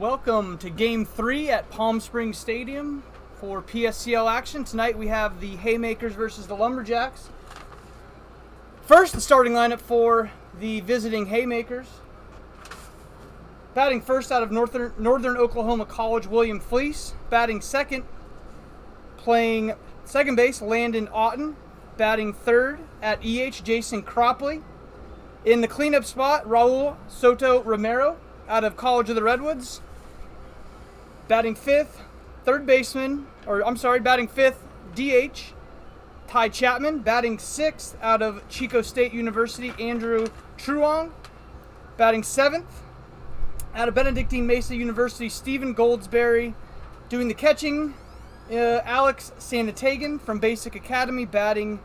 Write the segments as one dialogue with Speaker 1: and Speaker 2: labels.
Speaker 1: Welcome to Game 3 at Palm Springs Stadium for PSCL action. Tonight we have the Haymakers versus the LumberJacks. First, the starting lineup for the visiting Haymakers. Batting first out of Northern Oklahoma College, William Fleece. Batting second, playing second base, Landon Otten. Batting third at EH, Jason Cropley. In the cleanup spot, Raul Soto Romero out of College of the Redwoods. Batting fifth, batting fifth, DH, Ty Chapman. Batting sixth out of Chico State University, Andrew Truong. Batting seventh out of Benedictine Mesa University, Stephen Goldsberry. Doing the catching, Alex Sanatagan from Basic Academy. Batting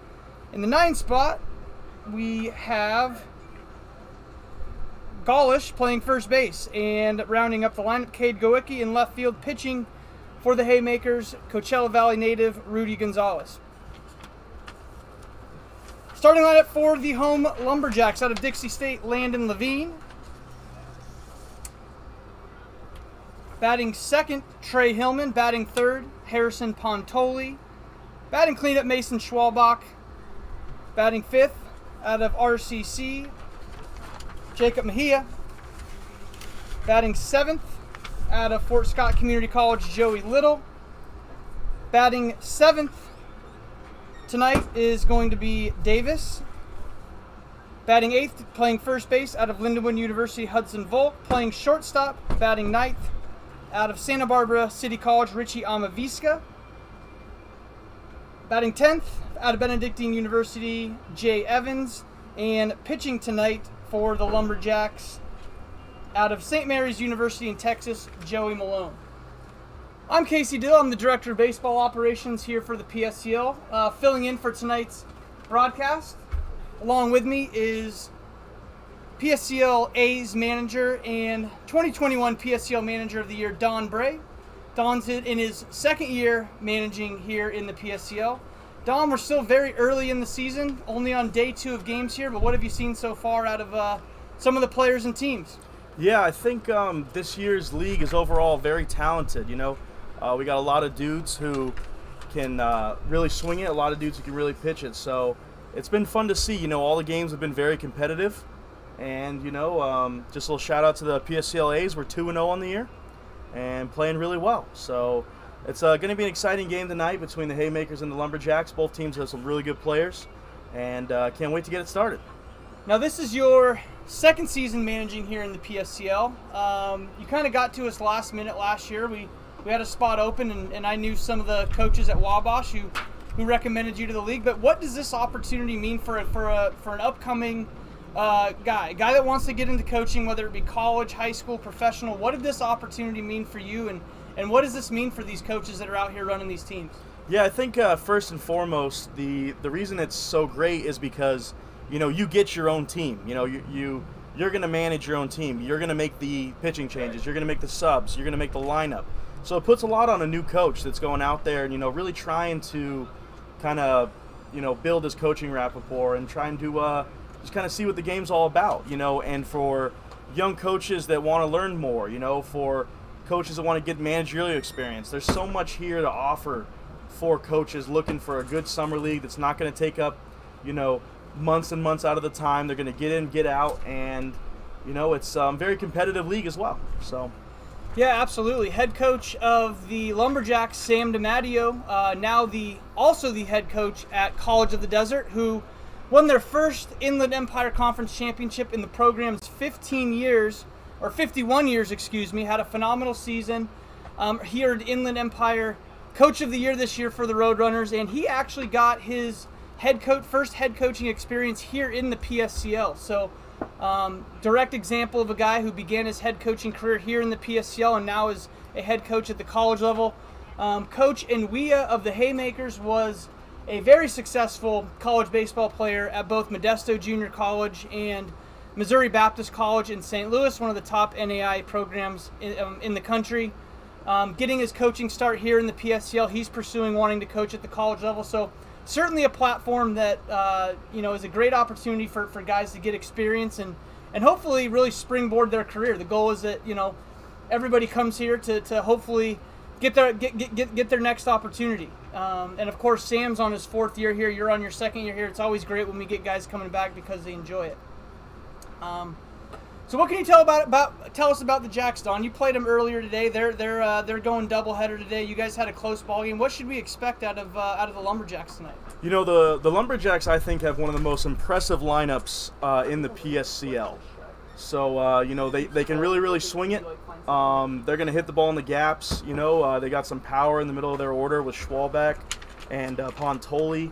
Speaker 1: in the ninth spot, we have Gaulish playing first base, and rounding up the lineup, Cade Goicki in left field. Pitching for the Haymakers, Coachella Valley native Rudy Gonzalez. Starting lineup for the home LumberJacks out of Dixie State, Landon Levine. Batting second, Trey Hillman. Batting third, Harrison Pontoli. Batting cleanup, Mason Schwalbach. Batting fifth, out of RCC, Jacob Mejia. Batting seventh, out of Fort Scott Community College, Joey Little. Batting seventh tonight is going to be Davis. Batting eighth, playing first base, out of Lindenwood University, Hudson Volk. Playing shortstop, batting ninth, out of Santa Barbara City College, Richie Amavisca. Batting 10th, out of Benedictine University, Jay Evans. And pitching tonight for the LumberJacks, out of St. Mary's University in Texas, Joey Malone. I'm Casey Dill. I'm the Director of Baseball Operations here for the PSCL, filling in for tonight's broadcast. Along with me is PSCL A's manager and 2021 PSCL Manager of the Year, Don Bray. Don's in his second year managing here in the PSCL. Don, we're still very early in the season, only on day 2 of games here, but what have you seen so far out of some of the players and teams?
Speaker 2: Yeah, I think this year's league is overall very talented. We got a lot of dudes who can really swing it, a lot of dudes who can really pitch it. So it's been fun to see. All the games have been very competitive. And, just a little shout out to the PSCL A's. We're 2-0 on the year and playing really well. So it's going to be an exciting game tonight between the Haymakers and the LumberJacks. Both teams have some really good players, and can't wait to get it started.
Speaker 1: Now, this is your second season managing here in the PSCL. You kind of got to us last minute last year. We had a spot open, and I knew some of the coaches at Wabash who recommended you to the league. But what does this opportunity mean for an upcoming guy that wants to get into coaching, whether it be college, high school, professional? What did this opportunity mean for you, and what does this mean for these coaches that are out here running these teams?
Speaker 2: Yeah, I think first and foremost, the reason it's so great is because you get your own team. You're going to manage your own team. You're going to make the pitching changes. You're going to make the subs. You're going to make the lineup. So it puts a lot on a new coach that's going out there and really trying to kind of build his coaching rapport and trying to just kind of see what the game's all about. And for young coaches that want to learn more, for coaches that want to get managerial experience. There's so much here to offer for coaches looking for a good summer league that's not going to take up, months and months out of the time. They're going to get in, get out, and, it's a very competitive league as well. So,
Speaker 1: yeah, absolutely. Head coach of the LumberJacks, Sam DiMatteo, now also the head coach at College of the Desert, who won their first Inland Empire Conference championship in the program's 51 years, had a phenomenal season. Here at Inland Empire, Coach of the Year this year for the Roadrunners, and he actually got his first head coaching experience here in the PSCL. So, direct example of a guy who began his head coaching career here in the PSCL and now is a head coach at the college level. Coach Nwia of the Haymakers was a very successful college baseball player at both Modesto Junior College and Missouri Baptist College in St. Louis, one of the top NAI programs in the country. Getting his coaching start here in the PSCL, he's pursuing wanting to coach at the college level. So certainly a platform that is a great opportunity for guys to get experience and hopefully really springboard their career. The goal is that everybody comes here to hopefully get their next opportunity. And of course, Sam's on his 4th year here. You're on your 2nd year here. It's always great when we get guys coming back because they enjoy it. So what can you tell us about the Jacks, Don? You played them earlier today. They're going doubleheader today. You guys had a close ball game. What should we expect out of the LumberJacks tonight?
Speaker 2: You know, the LumberJacks, I think, have one of the most impressive lineups in the PSCL. So, you know, they can really swing it. They're going to hit the ball in the gaps. You know, they got some power in the middle of their order with Schwalbeck and Pontoli.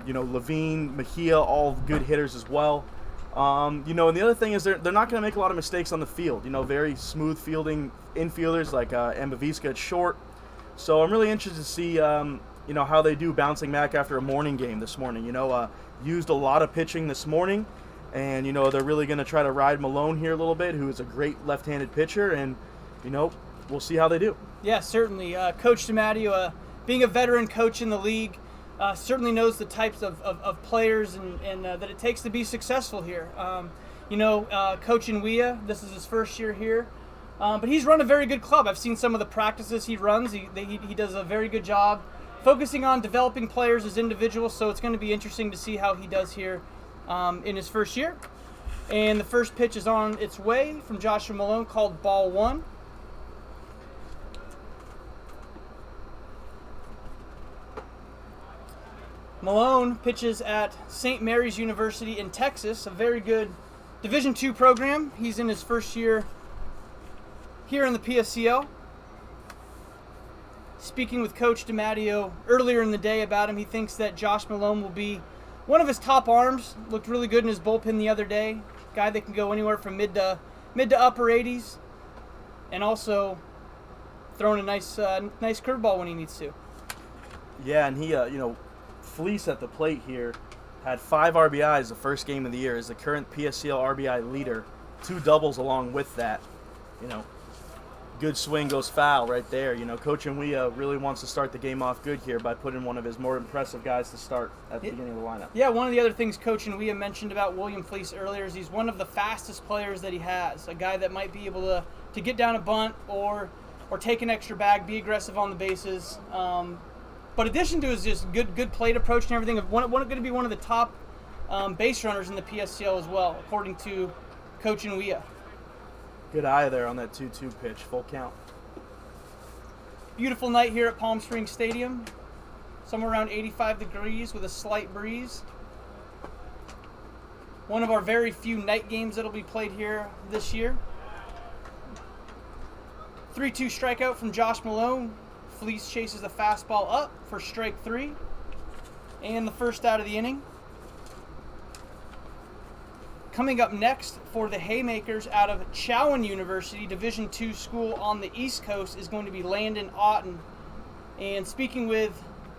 Speaker 2: You know, Levine, Mejia, all good hitters as well. You know, and the other thing is they're not going to make a lot of mistakes on the field. You know, very smooth fielding infielders like Mbaviska at short. So I'm really interested to see, you know, how they do bouncing back after a morning game this morning. You know, used a lot of pitching this morning. And, you know, they're really going to try to ride Malone here a little bit, who is a great left-handed pitcher. And, you know, we'll see how they do. Yeah,
Speaker 1: certainly. Coach DiMatteo, being a veteran coach in the league, certainly knows the types of players and that it takes to be successful here. You know, Coach Nwia, this is his 1st year here, but he's run a very good club. I've seen some of the practices he runs. He does a very good job focusing on developing players as individuals, so it's going to be interesting to see how he does here in his 1st year. And the first pitch is on its way from Joshua Malone, called ball 1. Malone pitches at St. Mary's University in Texas, a very good Division II program. He's in his 1st year here in the PSCL. Speaking with Coach DiMatteo earlier in the day about him, he thinks that Josh Malone will be one of his top arms. Looked really good in his bullpen the other day. Guy that can go anywhere from mid to upper 80s, and also throwing a nice curveball when he needs to.
Speaker 2: Yeah, and he you know, Fleece at the plate here had 5 RBIs the first game of the year, is the current PSCL RBI leader. 2 doubles along with that. You know, good swing goes foul right there. You know, Coach Nwia really wants to start the game off good here by putting one of his more impressive guys to start at the beginning of the lineup.
Speaker 1: Yeah, one of the other things Coach Nwia mentioned about William Fleece earlier is he's one of the fastest players that he has. A guy that might be able to get down a bunt or take an extra bag, be aggressive on the bases. But in addition to his just good plate approach and everything, going to be one of the top base runners in the PSCL as well, according to Coach Nwia.
Speaker 2: Good eye there on that 2-2 pitch, full count.
Speaker 1: Beautiful night here at Palm Springs Stadium. Somewhere around 85 degrees with a slight breeze. One of our very few night games that'll be played here this year. 3-2 strikeout from Josh Malone. Fleece chases the fastball up for strike 3. And the first out of the inning. Coming up next for the Haymakers out of Chowan University, Division II school on the East Coast, is going to be Landon Otten. And speaking with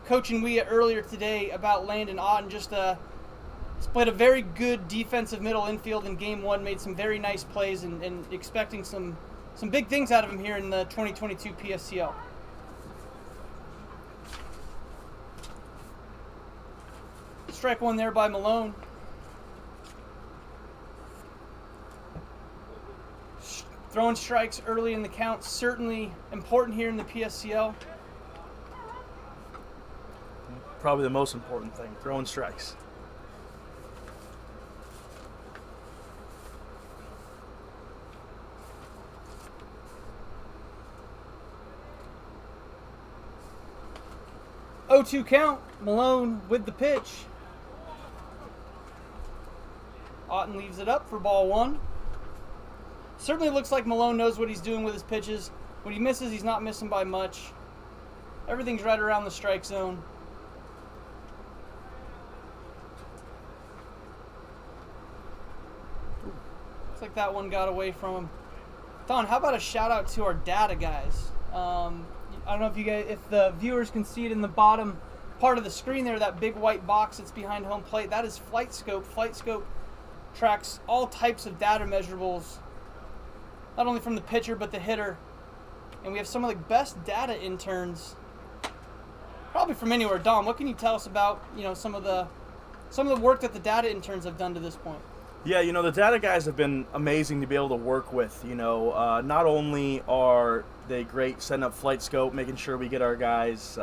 Speaker 1: Coach Nwia earlier today about Landon Otten, just played a very good defensive middle infield in Game 1, made some very nice plays, and expecting some big things out of him here in the 2022 PSCL. Strike 1 there by Malone. Throwing strikes early in the count, certainly important here in the PSCL.
Speaker 2: Probably the most important thing, throwing strikes.
Speaker 1: Oh, 2 count, Malone with the pitch. Otten leaves it up for ball 1. Certainly looks like Malone knows what he's doing with his pitches. When he misses, he's not missing by much. Everything's right around the strike zone. Looks like that one got away from him. Don, how about a shout out to our data guys? I don't know if the viewers can see it in the bottom part of the screen there, that big white box that's behind home plate. That is Flight Scope. Flight Scope tracks all types of data measurables, not only from the pitcher but the hitter. And we have some of the best data interns probably from anywhere. Dom, what can you tell us about, some of the work that the data interns have done to this point?
Speaker 2: Yeah, the data guys have been amazing to be able to work with. Not only are they great setting up flight scope, making sure we get our guys,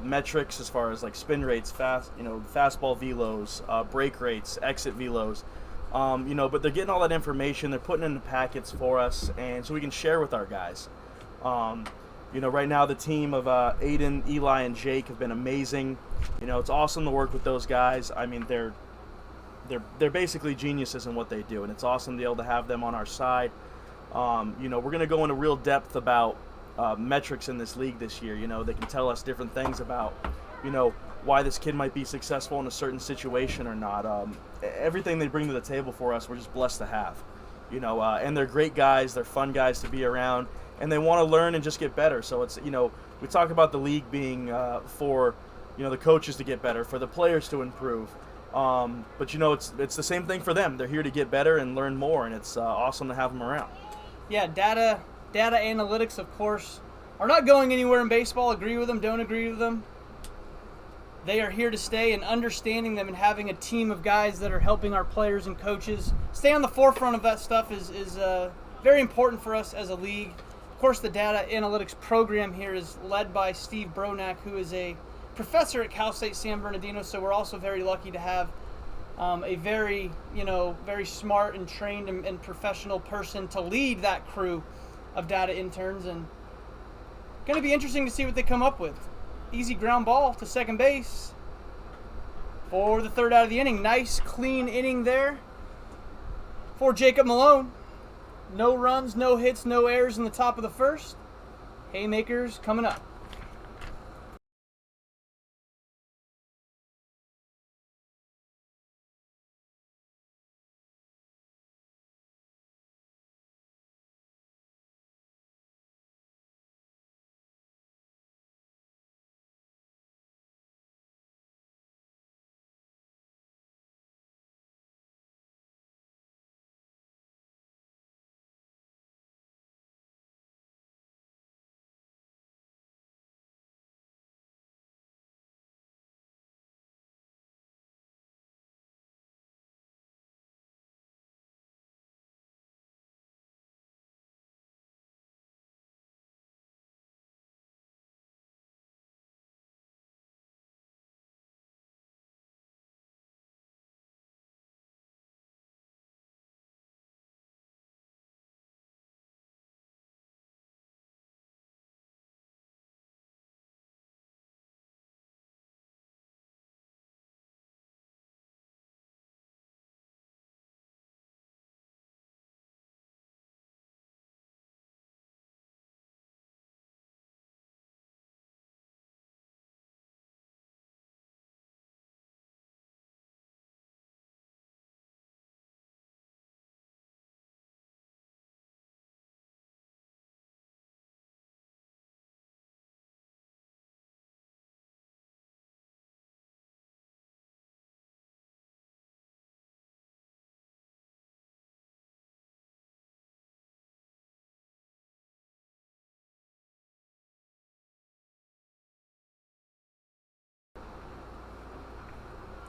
Speaker 2: metrics as far as like spin rates, fastball velos, break rates, exit velos. But they're getting all that information. They're putting it into packets for us, and so we can share with our guys. Right now the team of Aiden, Eli, and Jake have been amazing. It's awesome to work with those guys. I mean, they're basically geniuses in what they do, and it's awesome to be able to have them on our side. We're going to go into real depth about metrics in this league this year. They can tell us different things about, why this kid might be successful in a certain situation or not. Everything they bring to the table for us, we're just blessed to have. And they're great guys. They're fun guys to be around, and they want to learn and just get better. So it's, we talk about the league being for, the coaches to get better, for the players to improve. But it's the same thing for them. They're here to get better and learn more, and it's awesome to have them around.
Speaker 1: Yeah, data analytics, of course, are not going anywhere in baseball. Agree with them, don't agree with them. They are here to stay, and understanding them and having a team of guys that are helping our players and coaches stay on the forefront of that stuff is very important for us as a league. Of course, the data analytics program here is led by Steve Bronack, who is a professor at Cal State San Bernardino, so we're also very lucky to have a very smart and trained and professional person to lead that crew of data interns, and going to be interesting to see what they come up with. Easy ground ball to second base for the third out of the inning. Nice, clean inning there for Jacob Malone. No runs, no hits, no errors in the top of the first. Haymakers coming up.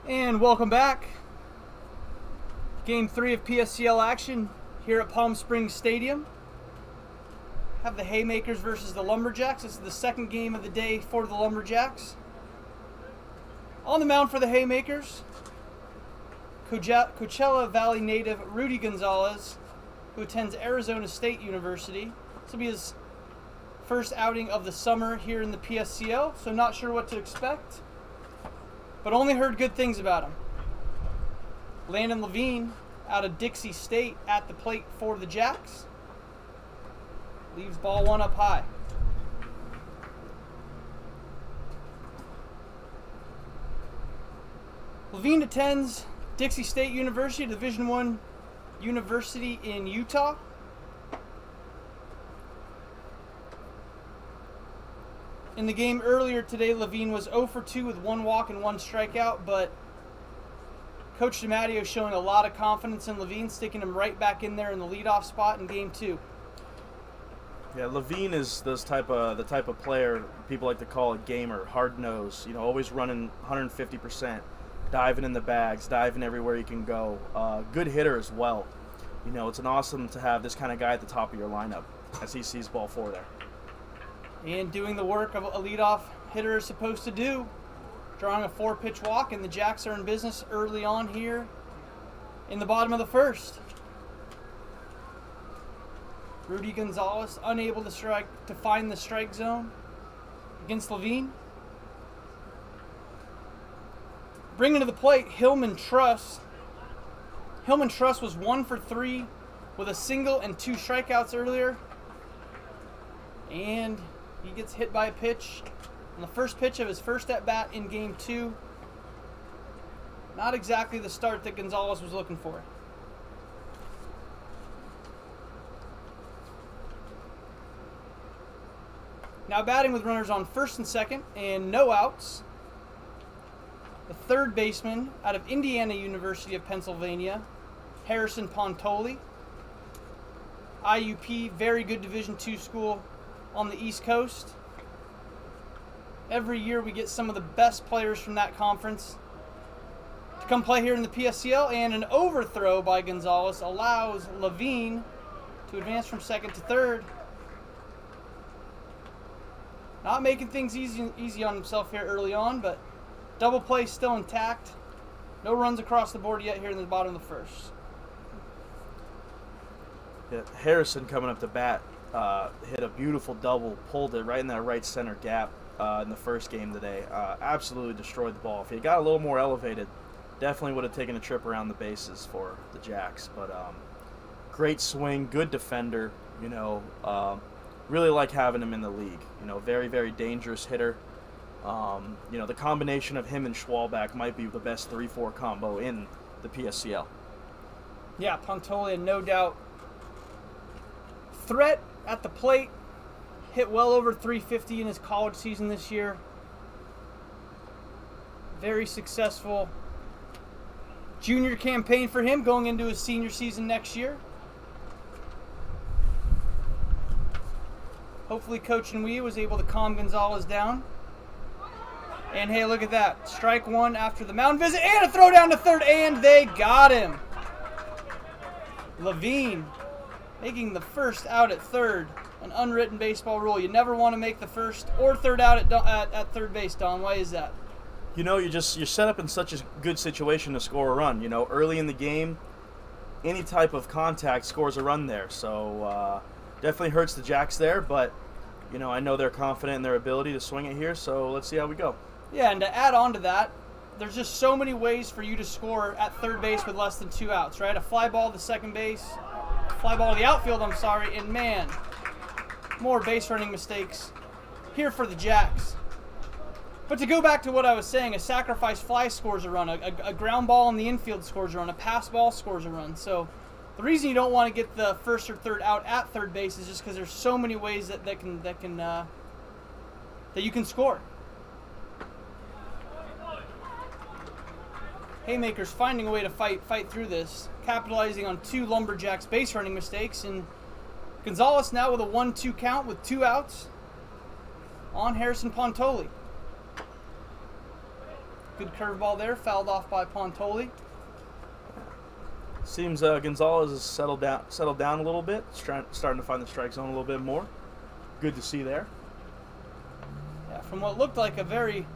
Speaker 1: And welcome back. Game 3 of PSCL action here at Palm Springs Stadium. Have the Haymakers versus the LumberJacks. This is the second game of the day for the LumberJacks. On the mound for the Haymakers, Coachella Valley native Rudy Gonzalez, who attends Arizona State University. This will be his first outing of the summer here in the PSCL, so not sure what to expect, but only heard good things about him. Landon Levine out of Dixie State at the plate for the Jacks. Leaves ball one up high. Levine attends Dixie State University, a Division I university in Utah. In the game earlier today, Levine was 0 for 2 with 1 walk and 1 strikeout, but Coach DiMatteo showing a lot of confidence in Levine, sticking him right back in there in the leadoff spot in game 2.
Speaker 2: Yeah, Levine is the type of player people like to call a gamer, hard-nosed, always running 150%. diving in the bags, diving everywhere he can go. Good hitter as well. You know, it's an awesome to have this kind of guy at the top of your lineup as he sees ball 4 there.
Speaker 1: And doing the work of a leadoff hitter is supposed to do. Drawing a 4-pitch walk, and the Jacks are in business early on here in the bottom of the first. Rudy Gonzalez unable to find the strike zone against Levine. Bringing to the plate, Hillman Truss. Hillman Truss was 1 for 3 with a single and 2 strikeouts earlier. And he gets hit by a pitch on the first pitch of his first at-bat in Game 2. Not exactly the start that Gonzalez was looking for. Now batting with runners on first and second and no outs, the third baseman out of Indiana University of Pennsylvania, Harrison Pontoli. IUP, very good Division II school on the East Coast. Every year we get some of the best players from that conference to come play here in the PSCL, and an overthrow by Gonzalez allows Levine to advance from second to third. Not making things easy on himself here early on, but double play still intact. No runs across the board yet here in the bottom of the first.
Speaker 2: Yeah, Harrison coming up to bat hit a beautiful double, pulled it right in that right center gap in the first game today. Absolutely destroyed the ball. If he got a little more elevated, definitely would have taken a trip around the bases for the Jacks. But great swing, good defender. You know, really like having him in the league. You know, very, very dangerous hitter. You know, the combination of him and Schwalbach might be the best 3-4 combo in the PSCL.
Speaker 1: Yeah, Pontoli, no doubt. Threat at the plate. Hit well over 350 in his college season this year. Very successful junior campaign for him going into his senior season next year. Hopefully Coach Nui was able to calm Gonzalez down. And hey, look at that. Strike 1 after the mound visit and a throw down to third, and they got him. Levine making the first out at third. An unwritten baseball rule. You never want to make the first or third out at third base, Don. Why is that?
Speaker 2: You know, you're set up in such a good situation to score a run. You know, early in the game, any type of contact scores a run there. So definitely hurts the Jacks there, but you know, I know they're confident in their ability to swing it here, so let's see how we go.
Speaker 1: Yeah, and to add on to that, there's just so many ways for you to score at third base with less than 2 outs, right? A fly ball to second base, fly ball to the outfield, and man, more base running mistakes here for the Jacks. But to go back to what I was saying, a sacrifice fly scores a run, a ground ball in the infield scores a run, a pass ball scores a run. So the reason you don't want to get the first or third out at third base is just because there's so many ways that you can score. Haymakers finding a way to fight through this, capitalizing on 2 LumberJacks base running mistakes, and Gonzalez now with a 1-2 count with 2 outs on Harrison Pontoli. Good curveball there, fouled off by Pontoli.
Speaker 2: Seems Gonzalez has settled down a little bit, starting to find the strike zone a little bit more. Good to see there.
Speaker 1: Yeah, from what looked like a very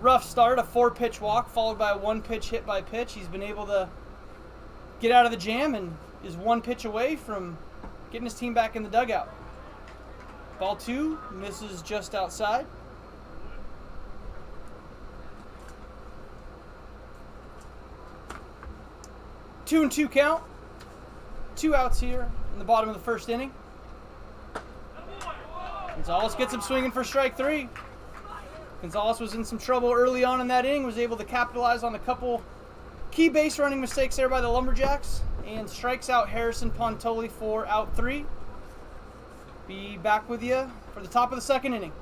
Speaker 1: rough start, a 4-pitch walk followed by a 1-pitch hit by pitch. He's been able to get out of the jam and is 1 pitch away from getting his team back in the dugout. Ball 2 misses just outside. Two and 2 count. 2 outs here in the bottom of the first inning. Gonzalez gets him swinging for strike 3. Gonzalez was in some trouble early on in that inning, was able to capitalize on a couple key base running mistakes there by the LumberJacks, and strikes out Harrison Pontoli for out 3. Be back with you for the top of the second inning.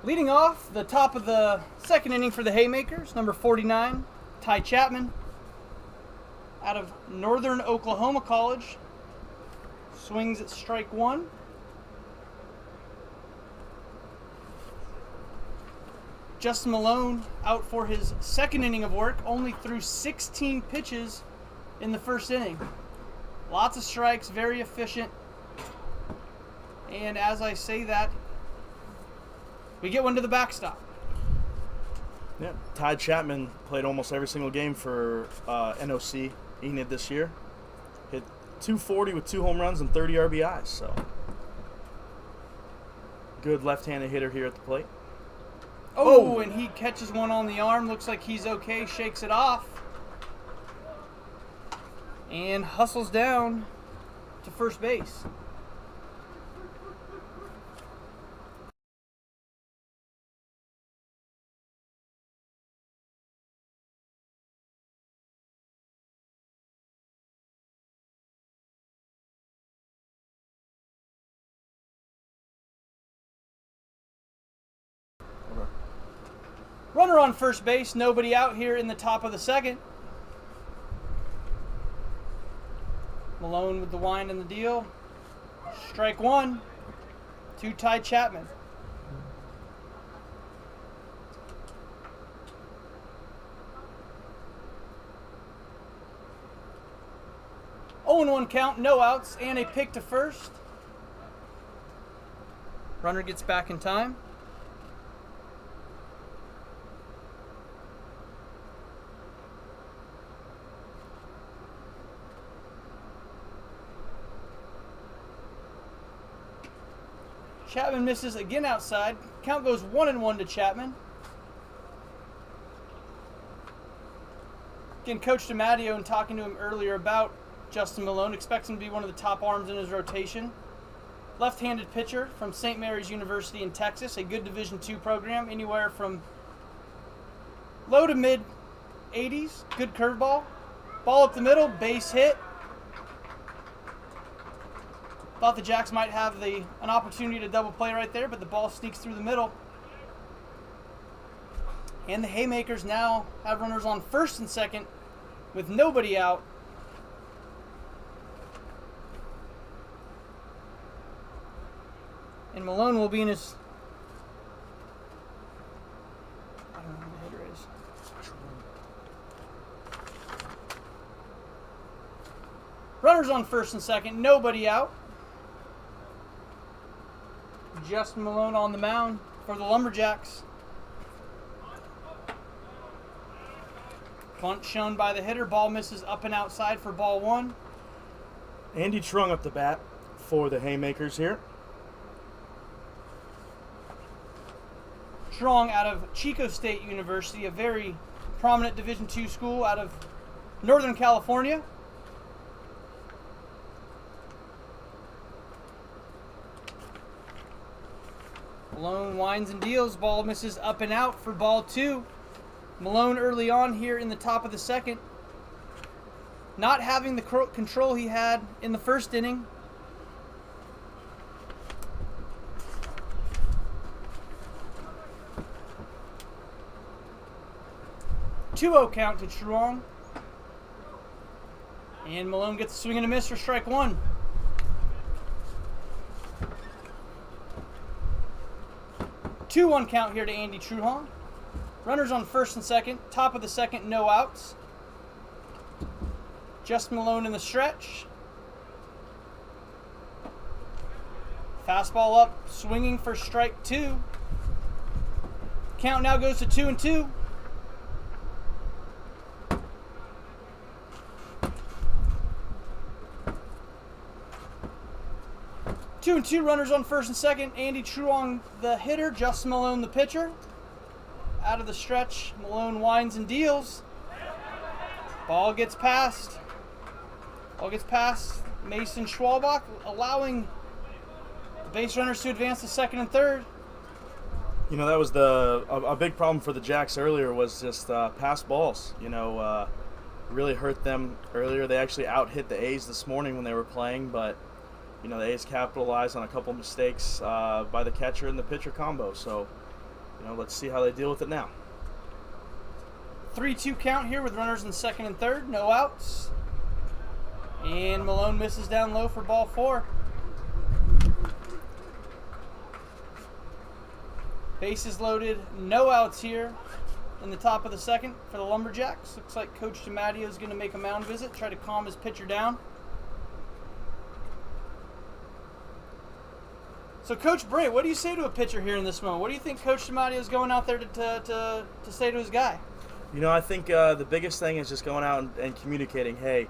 Speaker 1: Leading off the top of the second inning for the Haymakers, number 49, Ty Chapman, out of Northern Oklahoma College. Swings at strike one. Justin Malone out for his second inning of work, only threw 16 pitches in the first inning. Lots of strikes, very efficient. And as I say that, we get one to the backstop.
Speaker 2: Yeah, Ty Chapman played almost every single game for NOC Enid this year. Hit 240 with 2 home runs and 30 RBIs. So good left-handed hitter here at the plate.
Speaker 1: Oh, and he catches one on the arm. Looks like he's okay. Shakes it off. And hustles down to first base. Runner on first base, nobody out here in the top of the second. Malone with the wind and the deal. Strike one to Ty Chapman. Oh, and 1 count, no outs, and a pick to first. Runner gets back in time. Chapman misses again outside. Count goes 1-1 to Chapman. Again, Coach DiMatteo, and talking to him earlier about Justin Malone, expects him to be one of the top arms in his rotation. Left-handed pitcher from St. Mary's University in Texas, a good Division II program, anywhere from low to mid 80s. Good curveball. Ball up the middle, base hit. Thought the Jacks might have an opportunity to double play right there, but the ball sneaks through the middle. And the Haymakers now have runners on first and second with nobody out. And Malone will be in his... I don't know who the hitter is. Runners on first and second, nobody out. Justin Malone on the mound for the LumberJacks. Bunt shown by the hitter. Ball misses up and outside for ball one.
Speaker 2: Andy Trung up the bat for the Haymakers here.
Speaker 1: Strong out of Chico State University, a very prominent Division II school out of Northern California. Malone winds and deals. Ball misses up and out for ball two. Malone early on here in the top of the second, not having the control he had in the first inning. Two-0 count to Truong. And Malone gets a swing and a miss for strike one. Two-1 count here to Andy Truong. Runners on first and second. Top of the second, no outs. Justin Malone in the stretch. Fastball up, swinging for strike two. Count now goes to 2-2. 2-2, runners on first and second. Andy Truong, the hitter. Justin Malone, the pitcher. Out of the stretch, Malone winds and deals. Ball gets past. Mason Schwalbach, allowing the base runners to advance to second and third.
Speaker 2: You know, that was a big problem for the Jacks earlier, was just pass balls. You know, really hurt them earlier. They actually out-hit the A's this morning when they were playing, but you know, the A's capitalized on a couple mistakes by the catcher and the pitcher combo. So let's see how they deal with it now.
Speaker 1: 3-2 count here with runners in second and third, no outs. And Malone misses down low for ball 4. Bases loaded, no outs here in the top of the second for the LumberJacks. Looks like Coach DiMatteo is going to make a mound visit, try to calm his pitcher down. So, Coach Bray, what do you say to a pitcher here in this moment? What do you think Coach DiMatteo is going out there to say to his guy?
Speaker 2: I think the biggest thing is just going out and communicating, hey,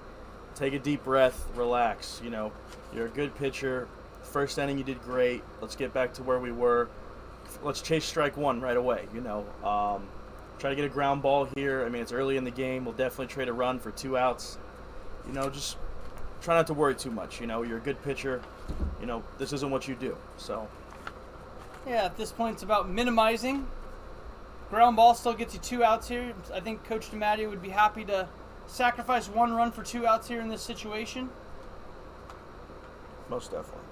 Speaker 2: take a deep breath, relax. You're a good pitcher. First inning you did great. Let's get back to where we were. Let's chase strike 1 right away. Try to get a ground ball here. I mean, it's early in the game. We'll definitely trade a run for 2 outs. Just try not to worry too much. You're a good pitcher. This isn't what you do. So,
Speaker 1: yeah, at this point it's about minimizing. Ground ball still gets you 2 outs here. I think Coach DiMatteo would be happy to sacrifice 1 run for 2 outs here in this situation.
Speaker 2: Most definitely.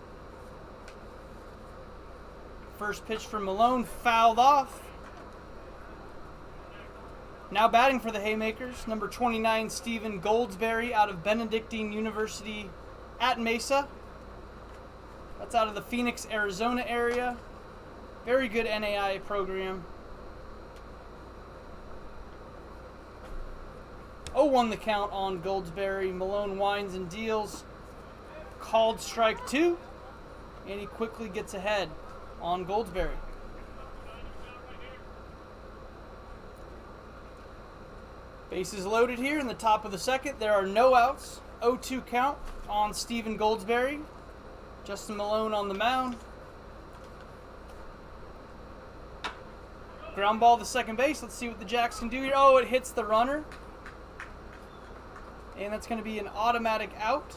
Speaker 1: First pitch from Malone, fouled off. Now batting for the Haymakers, number 29, Stephen Goldsberry out of Benedictine University at Mesa. That's out of the Phoenix, Arizona area. Very good NAIA program. 0-1 the count on Goldsberry. Malone winds and deals. Called strike 2. And he quickly gets ahead on Goldsberry. Bases loaded here in the top of the second. There are no outs. 0-2 count on Stephen Goldsberry. Justin Malone on the mound. Ground ball to second base. Let's see what the Jacks can do here. Oh, it hits the runner. And that's going to be an automatic out.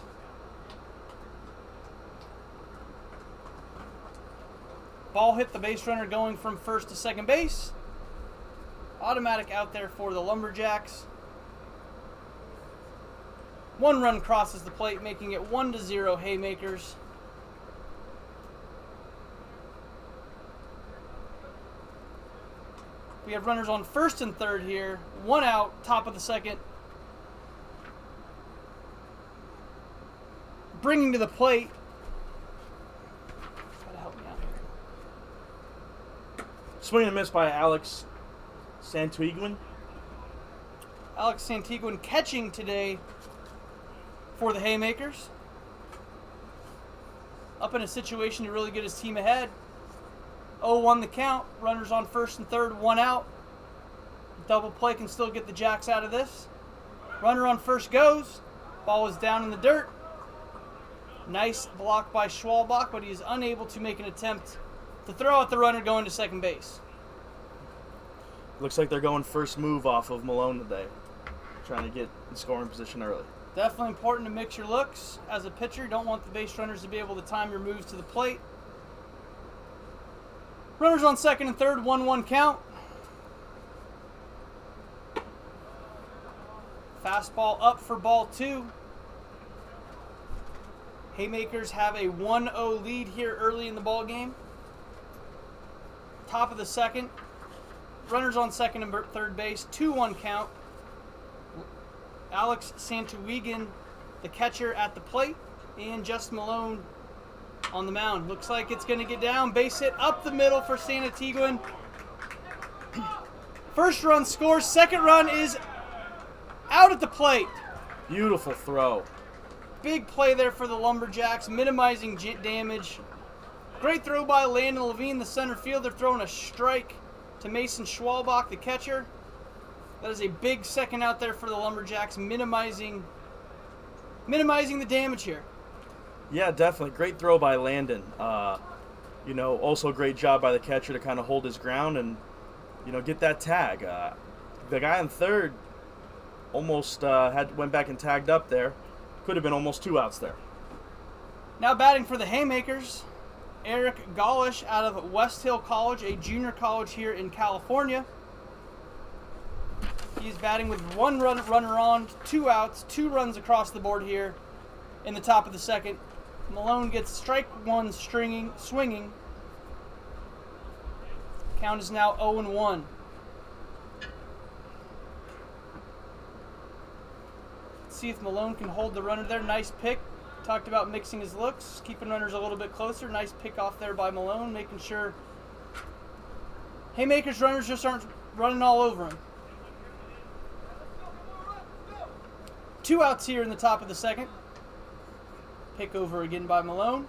Speaker 1: Ball hit the base runner going from first to second base. Automatic out there for the LumberJacks. 1 run crosses the plate, making it 1-0 Haymakers. We have runners on first and third here. 1 out, top of the second. Bringing to the plate. Try to help me out here.
Speaker 2: Swing and a miss by Alex Santiguin.
Speaker 1: Alex Santiguin catching today for the Haymakers. Up in a situation to really get his team ahead. 0-1 the count. Runners on first and third, 1 out. Double play can still get the Jacks out of this. Runner on first goes. Ball is down in the dirt. Nice block by Schwalbach, but he is unable to make an attempt to throw out the runner going to second base.
Speaker 2: Looks like they're going first move off of Malone today. Trying to get in scoring position early.
Speaker 1: Definitely important to mix your looks. As a pitcher, you don't want the base runners to be able to time your moves to the plate. Runners on second and third, 1-1 count. Fastball up for ball 2. Haymakers have a 1-0 lead here early in the ball game. Top of the second. Runners on second and third base, 2-1 count. Alex Santiguin, the catcher, at the plate, and Justin Malone on the mound. Looks like it's going to get down. Base hit up the middle for Santiguin. First run scores. Second run is out at the plate.
Speaker 2: Beautiful throw.
Speaker 1: Big play there for the LumberJacks, minimizing damage. Great throw by Landon Levine, the center fielder, throwing a strike to Mason Schwalbach, the catcher. That is a big second out there for the LumberJacks, minimizing the damage here.
Speaker 2: Yeah, definitely. Great throw by Landon. Also a great job by the catcher to kind of hold his ground and, get that tag. The guy in third almost went back and tagged up there. Could have been almost 2 outs there.
Speaker 1: Now batting for the Haymakers, Eric Golish out of West Hill College, a junior college here in California. He's batting with 1 runner on, 2 outs, 2 runs across the board here in the top of the second. Malone gets strike 1 swinging. Count is now 0-1. Let's see if Malone can hold the runner there. Nice pick. Talked about mixing his looks, keeping runners a little bit closer. Nice pick off there by Malone, making sure Haymakers runners just aren't running all over him. 2 outs here in the top of the second. Pick over again by Malone.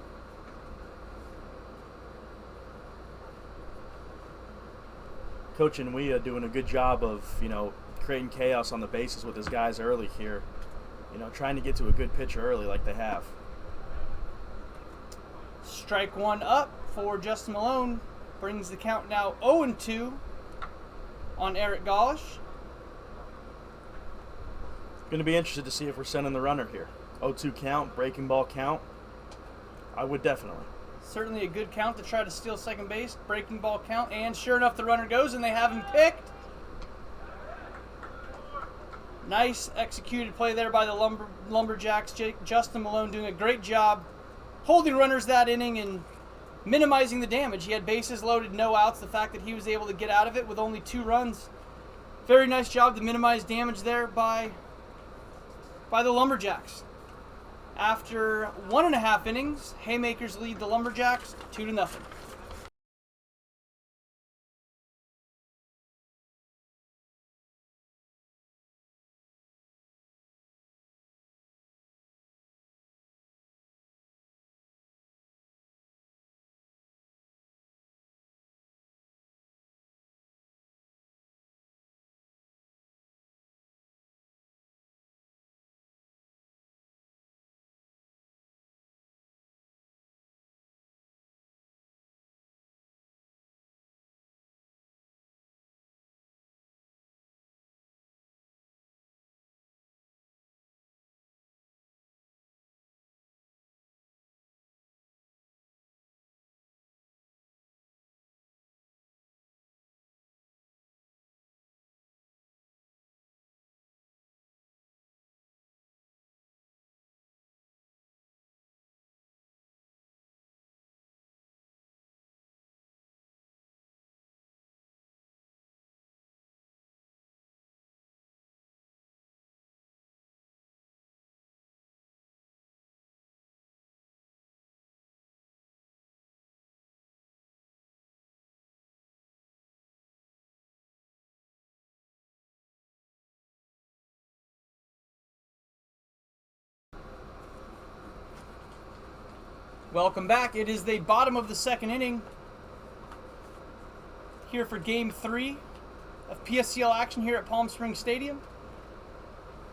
Speaker 2: Coach Inouye doing a good job of, creating chaos on the bases with his guys early here. Trying to get to a good pitcher early like they have.
Speaker 1: Strike one up for Justin Malone. Brings the count now 0-2 on Eric Golish.
Speaker 2: Going to be interested to see if we're sending the runner here. 0-2 count, breaking ball count. I would definitely.
Speaker 1: Certainly a good count to try to steal second base. Breaking ball count, and sure enough, the runner goes, and they have him picked. Nice executed play there by the LumberJacks. Justin Malone doing a great job holding runners that inning and minimizing the damage. He had bases loaded, no outs. The fact that he was able to get out of it with only 2 runs. Very nice job to minimize damage there by the LumberJacks. After 1.5 innings, Haymakers lead the LumberJacks 2-0. Welcome back. It is the bottom of the second inning here for Game 3 of PSCL action here at Palm Springs Stadium.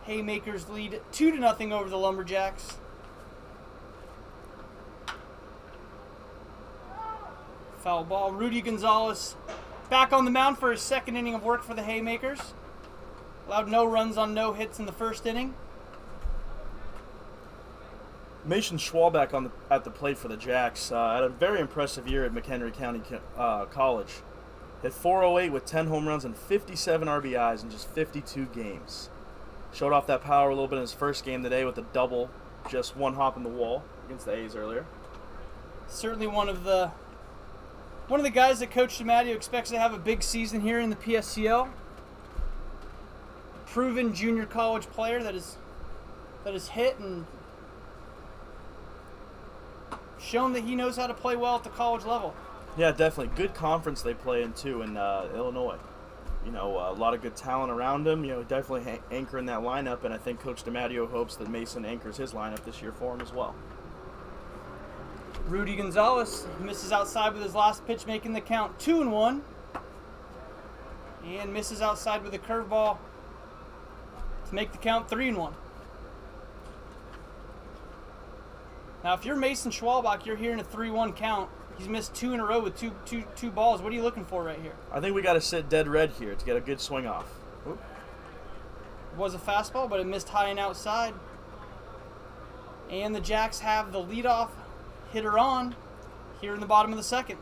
Speaker 1: Haymakers lead 2-0 over the LumberJacks. Foul ball. Rudy Gonzalez back on the mound for his second inning of work for the Haymakers. Allowed no runs on no hits in the first inning.
Speaker 2: Mason Schwalbach at the plate for the Jacks had a very impressive year at McHenry County College. Hit .408 with 10 home runs and 57 RBIs in just 52 games. Showed off that power a little bit in his first game today with a double, just one hop in the wall against the A's earlier.
Speaker 1: Certainly one of the guys that Coach DiMatteo expects to have a big season here in the PSCL. Proven junior college player that is hit and shown that he knows how to play well at the college level.
Speaker 2: Yeah, definitely. Good conference they play in, too, in Illinois. A lot of good talent around him. Definitely anchoring that lineup, and I think Coach DiMatteo hopes that Mason anchors his lineup this year for him as well.
Speaker 1: Rudy Gonzalez misses outside with his last pitch, making the count 2-1. And misses outside with a curveball to make the count 3-1. Now, if you're Mason Schwalbach, you're hearing a 3-1 count. He's missed 2 in a row with two balls. What are you looking for right here?
Speaker 2: I think we got to sit dead red here to get a good swing off. Oop.
Speaker 1: It was a fastball, but it missed high and outside. And the Jacks have the leadoff hitter on here in the bottom of the second.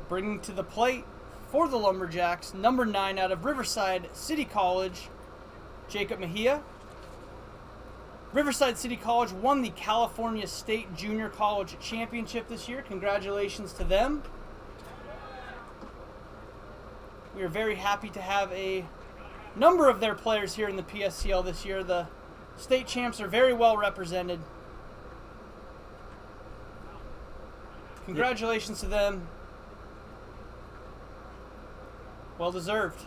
Speaker 1: Bringing to the plate for the LumberJacks, number 9 out of Riverside City College, Jacob Mejia. Riverside City College won the California State Junior College Championship this year. Congratulations to them. We are very happy to have a number of their players here in the PSCL this year. The state champs are very well represented. Congratulations to them. Well deserved.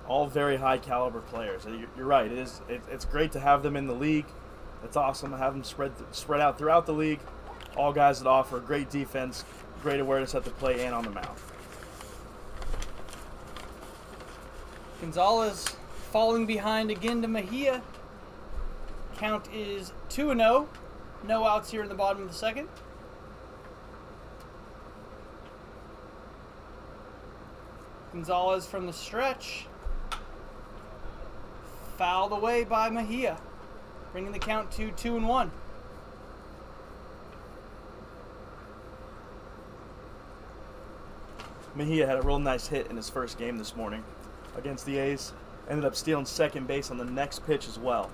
Speaker 2: All very high caliber players. You're right. It's great to have them in the league. It's awesome to have them spread out throughout the league. All guys that offer great defense, great awareness at the plate and on the mound.
Speaker 1: Gonzalez falling behind again to Mejia. Count is 2-0. No outs here in the bottom of the second. Gonzalez from the stretch. Fouled away by Mejia, bringing the count to 2-1.
Speaker 2: Mejia had a real nice hit in his first game this morning against the A's. Ended up stealing second base on the next pitch as well.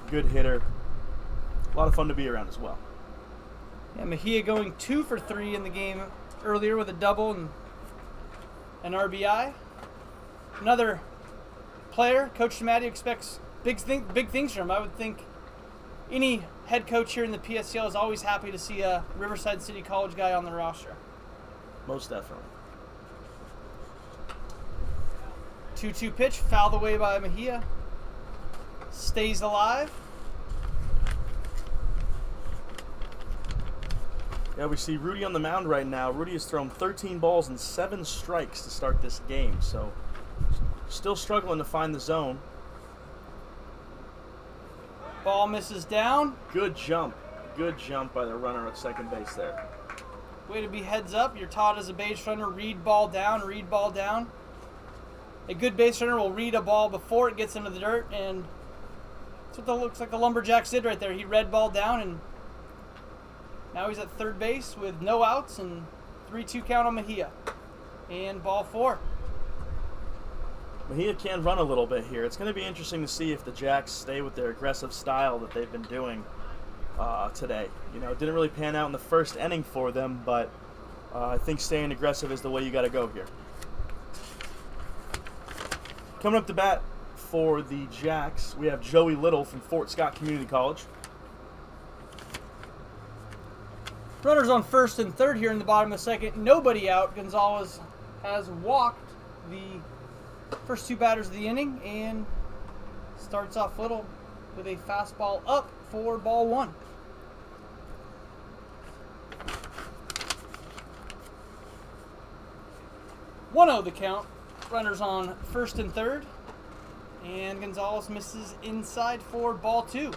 Speaker 2: Good hitter. A lot of fun to be around as well.
Speaker 1: Yeah, Mejia going 2 for 3 in the game earlier with a double and an RBI. Another player, Coach DiMatteo expects big things from him. I would think any head coach here in the PSCL is always happy to see a Riverside City College guy on the roster.
Speaker 2: Most definitely.
Speaker 1: 2-2 pitch, fouled away by Mejia. Stays alive.
Speaker 2: Yeah, we see Rudy on the mound right now. Rudy has thrown 13 balls and 7 strikes to start this game, so still struggling to find the zone.
Speaker 1: Ball misses down.
Speaker 2: Good jump by the runner at second base there.
Speaker 1: Way to be heads up. You're taught as a base runner, read ball down, read ball down. A good base runner will read a ball before it gets into the dirt, and that's what that looks like the LumberJacks did right there. He read ball down, and now he's at third base with no outs and 3-2 count on Mejia. And ball 4.
Speaker 2: Mejia can run a little bit here. It's going to be interesting to see if the Jacks stay with their aggressive style that they've been doing today. You know, it didn't really pan out in the first inning for them, but I think staying aggressive is the way you got to go here. Coming up to bat for the Jacks, we have Joey Little from Fort Scott Community College.
Speaker 1: Runners on first and third here in the bottom of the second. Nobody out. Gonzalez has walked the first 2 batters of the inning and starts off Little with a fastball up for ball 1. The count. Runners on first and third. And Gonzalez misses inside for ball 2.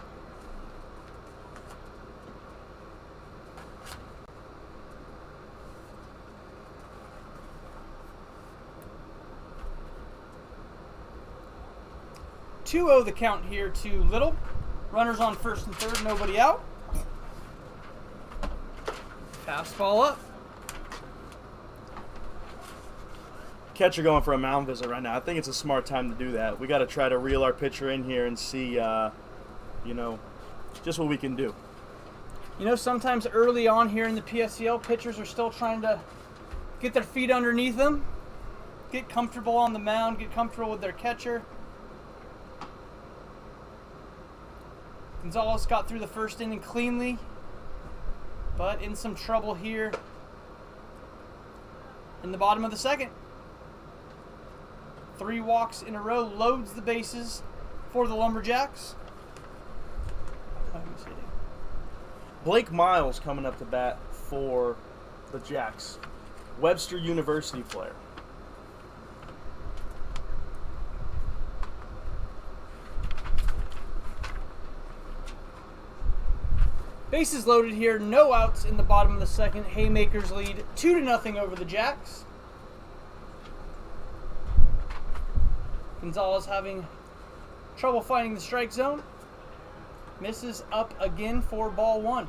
Speaker 1: The count here to Little. Runners on first and third, nobody out. Fastball up.
Speaker 2: Catcher going for a mound visit right now. I think it's a smart time to do that. We got to try to reel our pitcher in here and see, just what we can do.
Speaker 1: You know, sometimes early on here in the PSCL, pitchers are still trying to get their feet underneath them, get comfortable on the mound, get comfortable with their catcher. Gonzalez got through the first inning cleanly, but in some trouble here in the bottom of the second. 3 walks in a row, loads the bases for the LumberJacks.
Speaker 2: Blake Miles coming up to bat for the Jacks. Webster University player.
Speaker 1: Bases loaded here, no outs in the bottom of the second. Haymakers lead 2-0 over the Jacks. Gonzalez having trouble finding the strike zone. Misses up again for ball 1.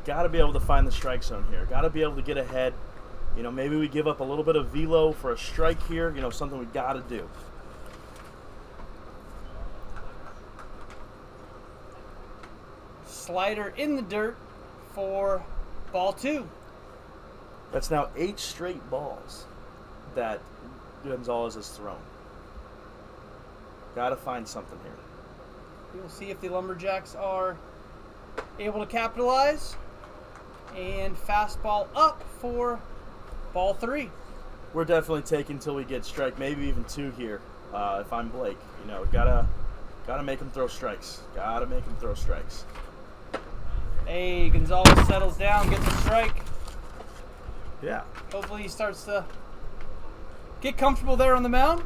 Speaker 2: Got to be able to find the strike zone here. Got to be able to get ahead You know, maybe we give up a little bit of velo for a strike here. You know, something we got to do.
Speaker 1: Slider in the dirt for ball 2.
Speaker 2: That's now 8 straight balls that Gonzalez has thrown. Got to find something here.
Speaker 1: We'll see if the LumberJacks are able to capitalize. And fastball up for ball 3.
Speaker 2: We're definitely taking till we get strike, maybe even 2 here. If I'm Blake, you know, gotta make him throw strikes. Gotta make him throw strikes.
Speaker 1: Hey, Gonzalez settles down, gets a strike.
Speaker 2: Yeah.
Speaker 1: Hopefully he starts to get comfortable there on the mound.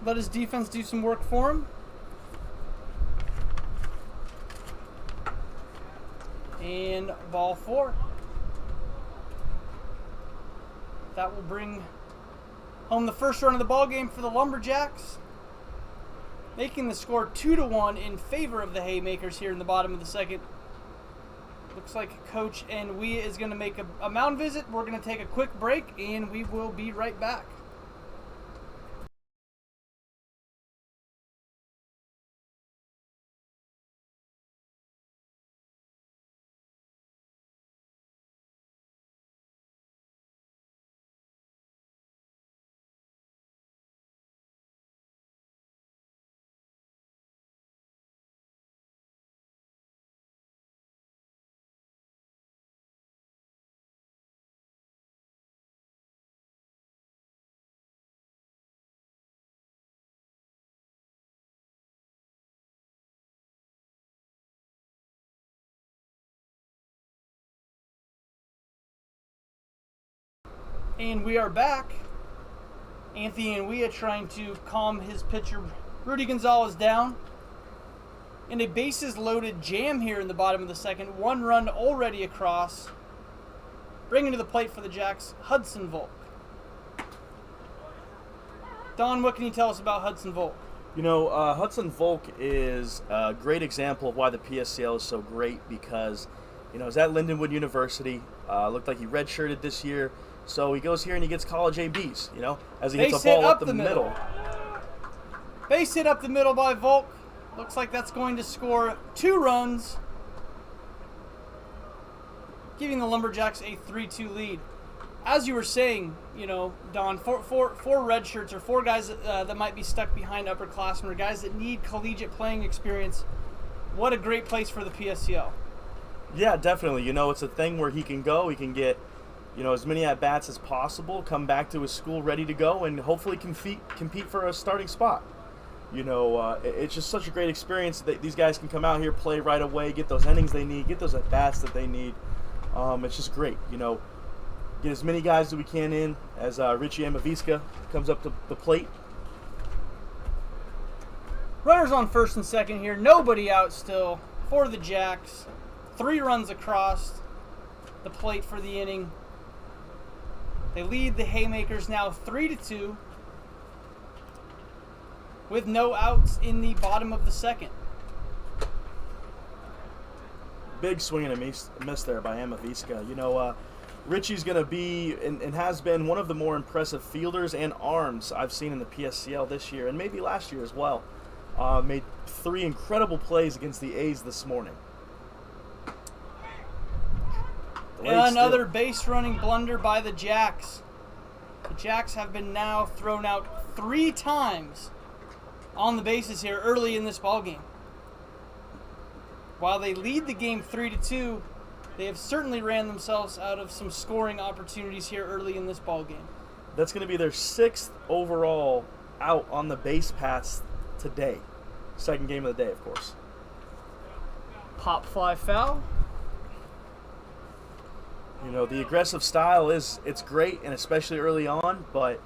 Speaker 1: Let his defense do some work for him. And ball 4. That will bring home the first run of the ball game for the LumberJacks, making the score 2-1 in favor of the Haymakers here in the bottom of the second. Looks like Coach Enwea is going to make a mound visit. We're going to take a quick break, and we will be right back. And we are back. Anthony Enwea trying to calm his pitcher, Rudy Gonzalez, down. And a bases loaded jam here in the bottom of the second. 1 run already across. Bringing to the plate for the Jacks, Hudson Volk. Don, what can you tell us about Hudson Volk?
Speaker 2: You know, Hudson Volk is a great example of why the PSCL is so great because, you know, he's at Lindenwood University. Looked like he redshirted this year. So he goes here and he gets college ABs, you know, as he hits a ball up the middle.
Speaker 1: Base hit up the middle by Volk. Looks like that's going to score 2 runs, giving the LumberJacks a 3-2 lead. As you were saying, you know, Don, four red shirts or 4 guys that might be stuck behind upperclassmen or guys that need collegiate playing experience. What a great place for the PSCL.
Speaker 2: Yeah, definitely. You know, it's a thing where he can go, he can get, you know, as many at-bats as possible, come back to his school ready to go, and hopefully compete for a starting spot. You know, it's just such a great experience that these guys can come out here, play right away, get those innings they need, get those at-bats that they need. It's just great, you know. Get as many guys as we can in as Richie Amaviska comes up to the plate.
Speaker 1: Runners on first and second here. Nobody out still for the Jacks. 3 runs across the plate for the inning. They lead the Haymakers now 3-2 with no outs in the bottom of the second.
Speaker 2: Big swing and a miss there by Amaviska. You know, Richie's going to be and has been one of the more impressive fielders and arms I've seen in the PSCL this year and maybe last year as well. Made 3 incredible plays against the A's this morning.
Speaker 1: Another base running blunder by the Jacks. The Jacks have been now thrown out 3 times on the bases here early in this ballgame. While they lead the game 3-2, they have certainly ran themselves out of some scoring opportunities here early in this ballgame.
Speaker 2: That's going to be their 6th overall out on the base paths today. Second game of the day, of course.
Speaker 1: Pop fly foul.
Speaker 2: You know, the aggressive style it's great, and especially early on, but,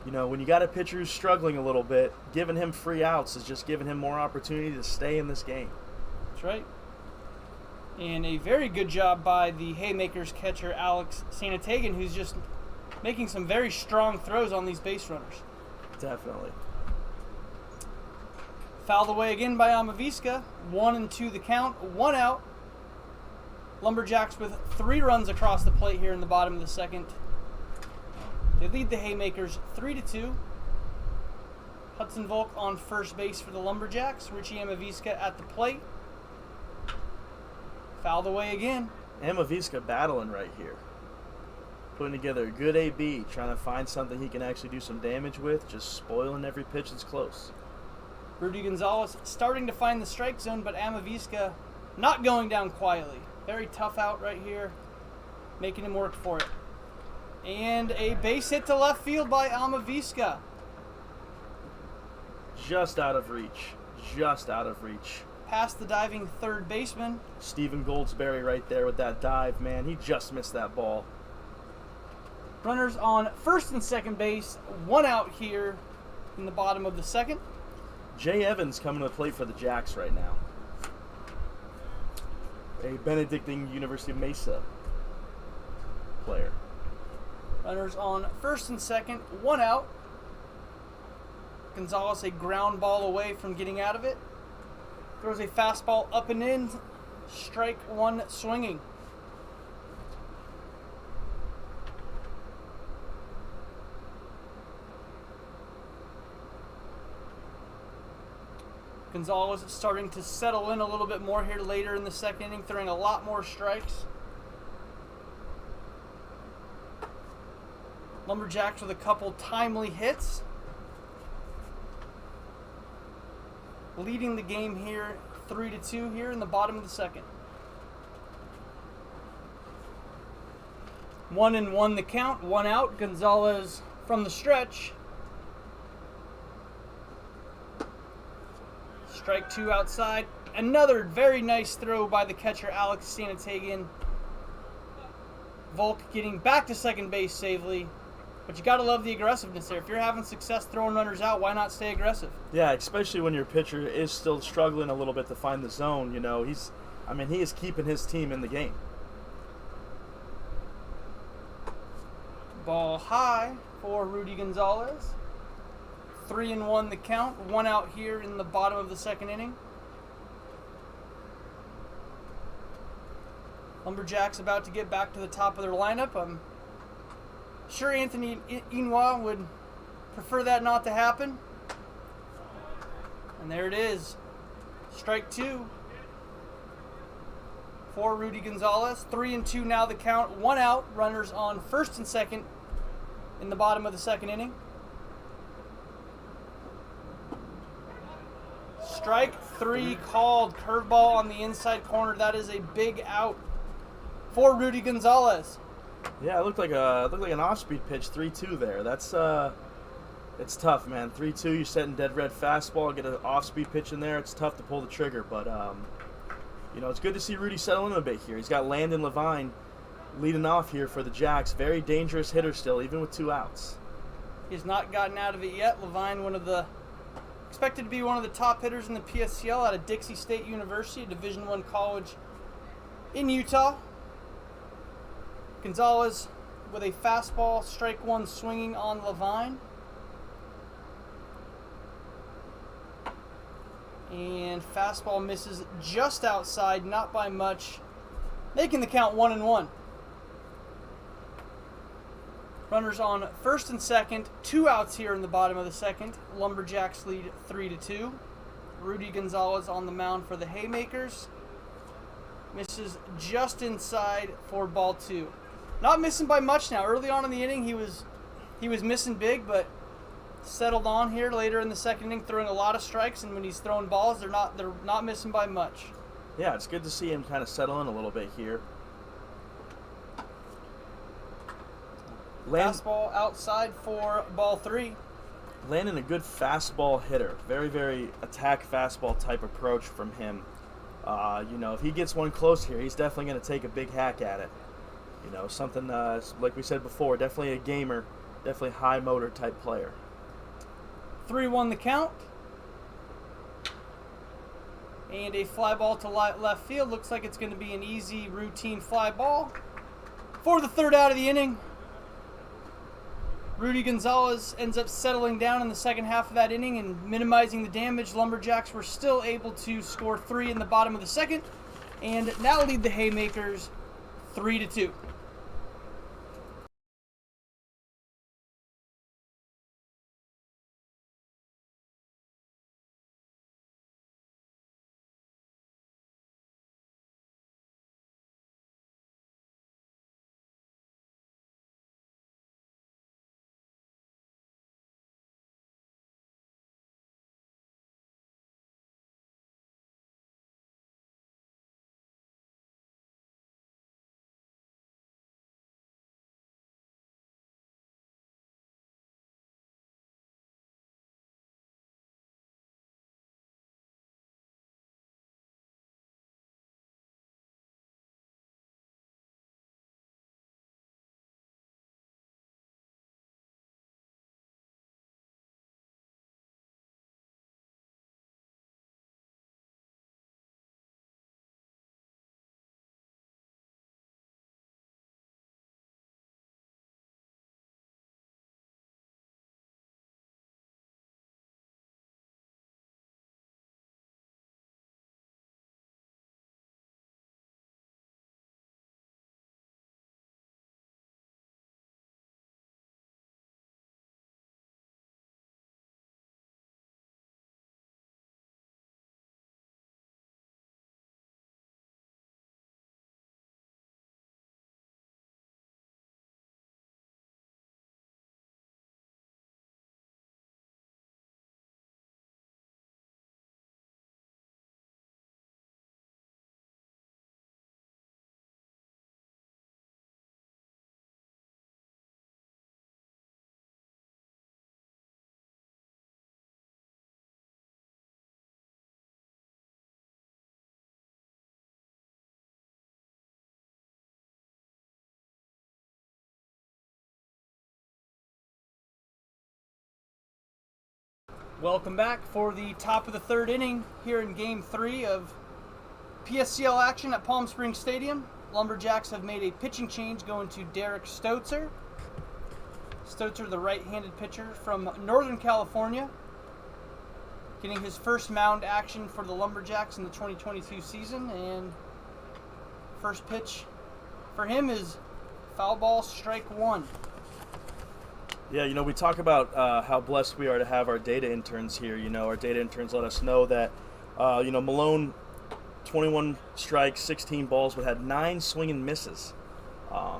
Speaker 2: you know, when you got a pitcher who's struggling a little bit, giving him free outs is just giving him more opportunity to stay in this game.
Speaker 1: That's right. And a very good job by the Haymakers catcher, Alex Sanatagan, who's just making some very strong throws on these base runners.
Speaker 2: Definitely.
Speaker 1: Fouled away again by Amaviska. 1-2 the count, 1 out. LumberJacks with 3 runs across the plate here in the bottom of the second. They lead the Haymakers 3-2. Hudson Volk on first base for the LumberJacks. Richie Amaviska at the plate. Fouled away again.
Speaker 2: Amaviska battling right here. Putting together a good AB, trying to find something he can actually do some damage with, just spoiling every pitch that's close.
Speaker 1: Rudy Gonzalez starting to find the strike zone, but Amaviska not going down quietly. Very tough out right here, making him work for it. And a base hit to left field by Amaviska.
Speaker 2: Just out of reach. Just out of reach.
Speaker 1: Past the diving third baseman.
Speaker 2: Steven Goldsberry right there with that dive, man. He just missed that ball.
Speaker 1: Runners on first and second base. One out here in the bottom of the second.
Speaker 2: Jay Evans coming to the plate for the Jacks right now. A Benedictine University of Mesa player.
Speaker 1: Runners on first and second. One out. Gonzalez a ground ball away from getting out of it. Throws a fastball up and in. Strike one swinging. Gonzalez starting to settle in a little bit more here later in the second inning, throwing a lot more strikes. LumberJacks with a couple timely hits. Leading the game here 3-2 here in the bottom of the second. 1-1 the count, one out. Gonzalez from the stretch. Strike two outside. Another very nice throw by the catcher, Alex Sanitagan. Volk getting back to second base safely. But you got to love the aggressiveness there. If you're having success throwing runners out, why not stay aggressive?
Speaker 2: Yeah, especially when your pitcher is still struggling a little bit to find the zone. You know, he is keeping his team in the game.
Speaker 1: Ball high for Rudy Gonzalez. 3-1 the count. One out here in the bottom of the second inning. LumberJacks about to get back to the top of their lineup. I'm sure Anthony Inwa would prefer that not to happen. And there it is. Strike two for Rudy Gonzalez. 3-2 now the count. One out. Runners on first and second in the bottom of the second inning. Strike three called. Curveball on the inside corner. That is a big out for Rudy Gonzalez.
Speaker 2: Yeah, it looked like an off-speed pitch, 3-2 there. That's it's tough, man. 3-2, you're setting dead red fastball, get an off-speed pitch in there. It's tough to pull the trigger, but you know, it's good to see Rudy settle in a bit here. He's got Landon Levine leading off here for the Jacks. Very dangerous hitter still, even with two outs.
Speaker 1: He's not gotten out of it yet. Levine, expected to be one of the top hitters in the PSCL out of Dixie State University, a Division I college in Utah. Gonzalez with a fastball, strike one swinging on Levine. And fastball misses just outside, not by much, making the count 1-1. Runners on first and second, two outs here in the bottom of the second. LumberJacks lead 3-2. Rudy Gonzalez on the mound for the Haymakers. Misses just inside for ball two. Not missing by much now. Early on in the inning, he was missing big, but settled on here later in the second inning, throwing a lot of strikes. And when he's throwing balls, they're not missing by much.
Speaker 2: Yeah, it's good to see him kind of settle in a little bit here.
Speaker 1: Fastball outside for ball three.
Speaker 2: Landon, a good fastball hitter. Very, very attack fastball type approach from him. You know, if he gets one close here, he's definitely going to take a big hack at it. You know, something like we said before, definitely a gamer, definitely high motor type player.
Speaker 1: 3-1 the count. And a fly ball to left field. Looks like it's going to be an easy routine fly ball for the third out of the inning. Rudy Gonzalez ends up settling down in the second half of that inning and minimizing the damage. LumberJacks were still able to score three in the bottom of the second and now lead the Haymakers 3-2. Welcome back for the top of the third inning here in Game 3 of PSCL action at Palm Springs Stadium. LumberJacks have made a pitching change going to Derek Stoetzer. Stoetzer, the right-handed pitcher from Northern California, getting his first mound action for the LumberJacks in the 2022 season. And first pitch for him is foul ball, strike one.
Speaker 2: Yeah, we talk about how blessed we are to have our data interns here. Our data interns let us know that, Malone, 21 strikes, 16 balls, but had 9 swing and misses.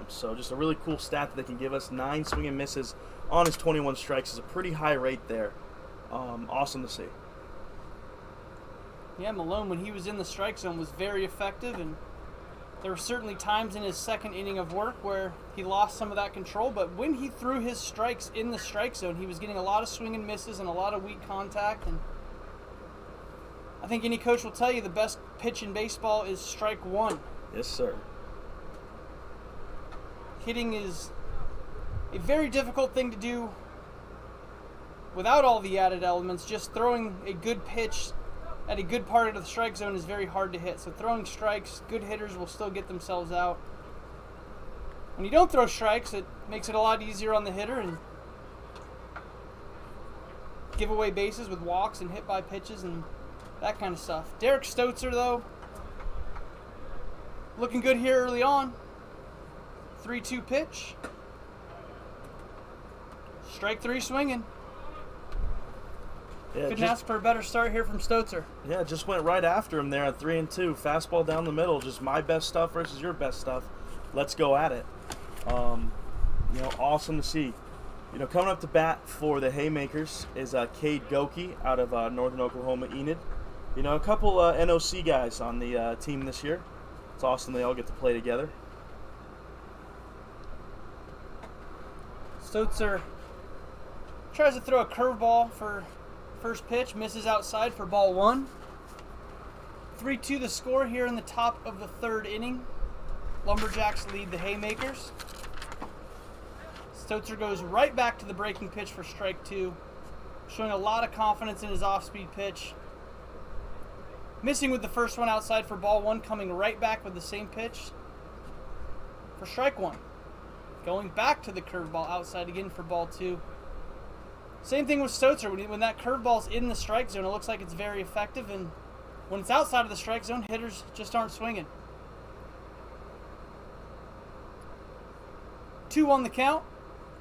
Speaker 2: So just a really cool stat that they can give us. 9 swing and misses on his 21 strikes is a pretty high rate there. Awesome to see.
Speaker 1: Yeah, Malone, when he was in the strike zone, was very effective, and there were certainly times in his second inning of work where he lost some of that control, but when he threw his strikes in the strike zone, he was getting a lot of swing and misses and a lot of weak contact. And I think any coach will tell you the best pitch in baseball is strike one.
Speaker 2: Yes, sir.
Speaker 1: Hitting is a very difficult thing to do without all the added elements. Just throwing a good pitch at a good part of the strike zone is very hard to hit. So throwing strikes, good hitters will still get themselves out. When you don't throw strikes, it makes it a lot easier on the hitter and give away bases with walks and hit by pitches and that kind of stuff. Derek Stoetzer, though, looking good here early on. 3-2 pitch. Strike three swinging.
Speaker 2: Yeah,
Speaker 1: Couldn't ask for a better start here from Stoetzer.
Speaker 2: Yeah, just went right after him there at 3-2. Fastball down the middle, just my best stuff versus your best stuff. Let's go at it. Awesome to see. Coming up to bat for the Haymakers is Cade Goki out of Northern Oklahoma, Enid. A couple NOC guys on the team this year. It's awesome they all get to play together.
Speaker 1: Stoetzer tries to throw a curveball for first pitch, misses outside for ball one. 3-2 the score here in the top of the third inning. LumberJacks lead the Haymakers. Stoetzer goes right back to the breaking pitch for strike two, showing a lot of confidence in his off-speed pitch. Missing with the first one outside for ball one, coming right back with the same pitch for strike one. Going back to the curveball outside again for ball two. Same thing with Stoetzer. When that curveball's in the strike zone, it looks like it's very effective, and when it's outside of the strike zone, hitters just aren't swinging. 2 on the count.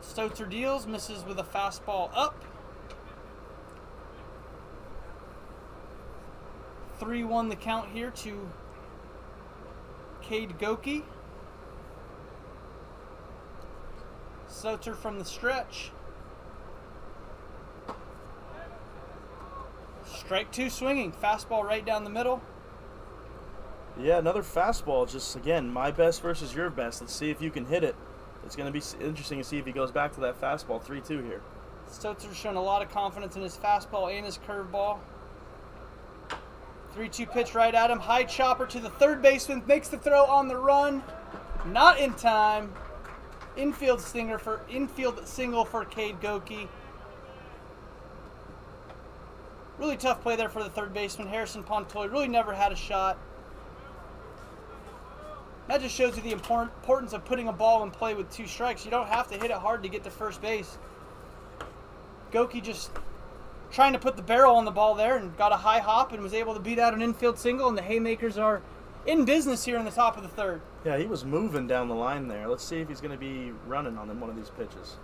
Speaker 1: Stoetzer deals, misses with a fastball up. 3-1 the count here to Cade Goki. Stoetzer from the stretch. Strike two swinging. Fastball right down the middle.
Speaker 2: Yeah, another fastball. Just, again, my best versus your best. Let's see if you can hit it. It's going to be interesting to see if he goes back to that fastball. 3-2 here.
Speaker 1: Stoetzer's shown a lot of confidence in his fastball and his curveball. 3-2 pitch right at him. High chopper to the third baseman. Makes the throw on the run. Not in time. Infield single for Cade Goki. Really tough play there for the third baseman. Harrison Pontoy really never had a shot. That just shows you the importance of putting a ball in play with 2 strikes. You don't have to hit it hard to get to first base. Goki just trying to put the barrel on the ball there and got a high hop and was able to beat out an infield single, and the Haymakers are in business here in the top of the third.
Speaker 2: Yeah, he was moving down the line there. Let's see if he's going to be running on one of these pitches.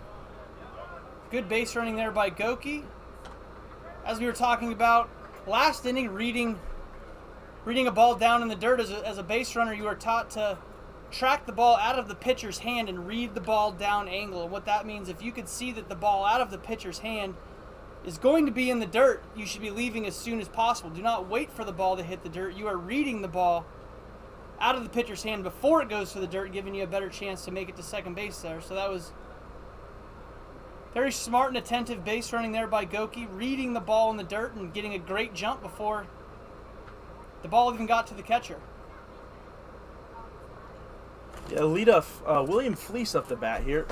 Speaker 1: Good base running there by Goki. As we were talking about last inning, reading a ball down in the dirt, as a base runner, you are taught to track the ball out of the pitcher's hand and read the ball down angle. And what that means, if you could see that the ball out of the pitcher's hand is going to be in the dirt, you should be leaving as soon as possible. Do not wait for the ball to hit the dirt. You are reading the ball out of the pitcher's hand before it goes to the dirt, giving you a better chance to make it to second base there. So that was very smart and attentive base running there by Goki, reading the ball in the dirt and getting a great jump before the ball even got to the catcher.
Speaker 2: Yeah, leadoff, William Fleece up the bat here.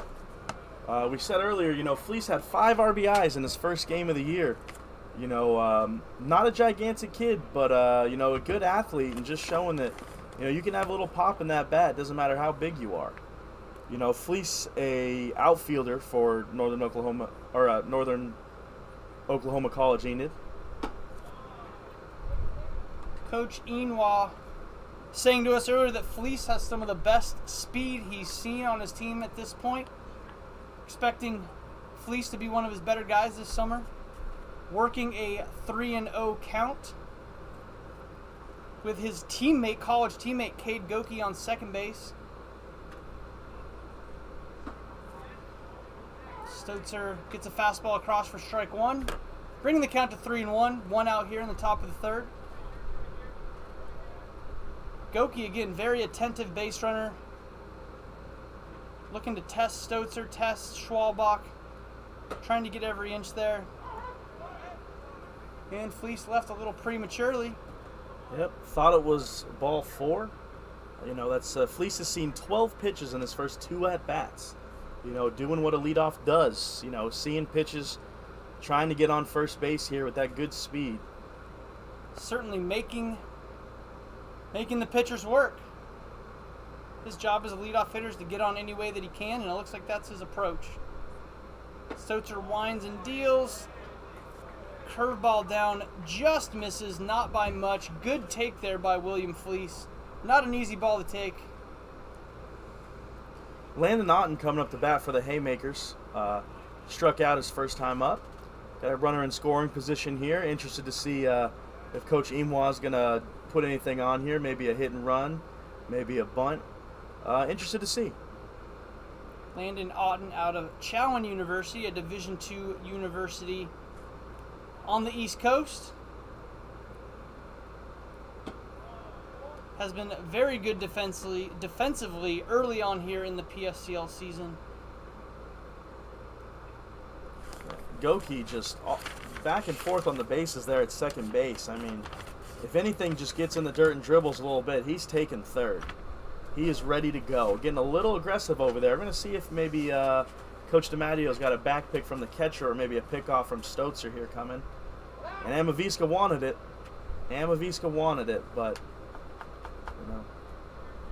Speaker 2: We said earlier, Fleece had 5 RBIs in his first game of the year. Not a gigantic kid, but a good athlete, and just showing that you can have a little pop in that bat. Doesn't matter how big you are. Fleece, a outfielder for Northern Oklahoma College Enid.
Speaker 1: Coach Enwa saying to us earlier that Fleece has some of the best speed he's seen on his team at this point. Expecting Fleece to be one of his better guys this summer. Working a 3-0 count with his college teammate Cade Goki on second base. Stotzer gets a fastball across for strike one, bringing the count to 3-1. One out here in the top of the third. Goki again, very attentive base runner. Looking to test Stotzer, test Schwalbach. Trying to get every inch there. And Fleece left a little prematurely.
Speaker 2: Yep, thought it was ball 4. That's Fleece has seen 12 pitches in his first 2 at-bats. Doing what a leadoff does. Seeing pitches, trying to get on first base here with that good speed.
Speaker 1: Certainly making the pitchers work. His job as a leadoff hitter is to get on any way that he can, and it looks like that's his approach. Stotzer winds and deals. Curveball down, just misses, not by much. Good take there by William Fleece. Not an easy ball to take.
Speaker 2: Landon Otten coming up to bat for the Haymakers. Struck out his first time up. Got a runner in scoring position here. Interested to see if Coach Imwa is going to put anything on here. Maybe a hit and run, maybe a bunt. Interested to see.
Speaker 1: Landon Otten out of Chowan University, a Division II university on the East Coast. Has been very good defensively early on here in the PSCL season.
Speaker 2: Goki just back and forth on the bases there at second base. I mean, if anything just gets in the dirt and dribbles a little bit, he's taking third. He is ready to go. Getting a little aggressive over there. We're going to see if maybe Coach DiMattio's got a back pick from the catcher or maybe a pickoff from Stotzer here coming. And Amaviska wanted it. But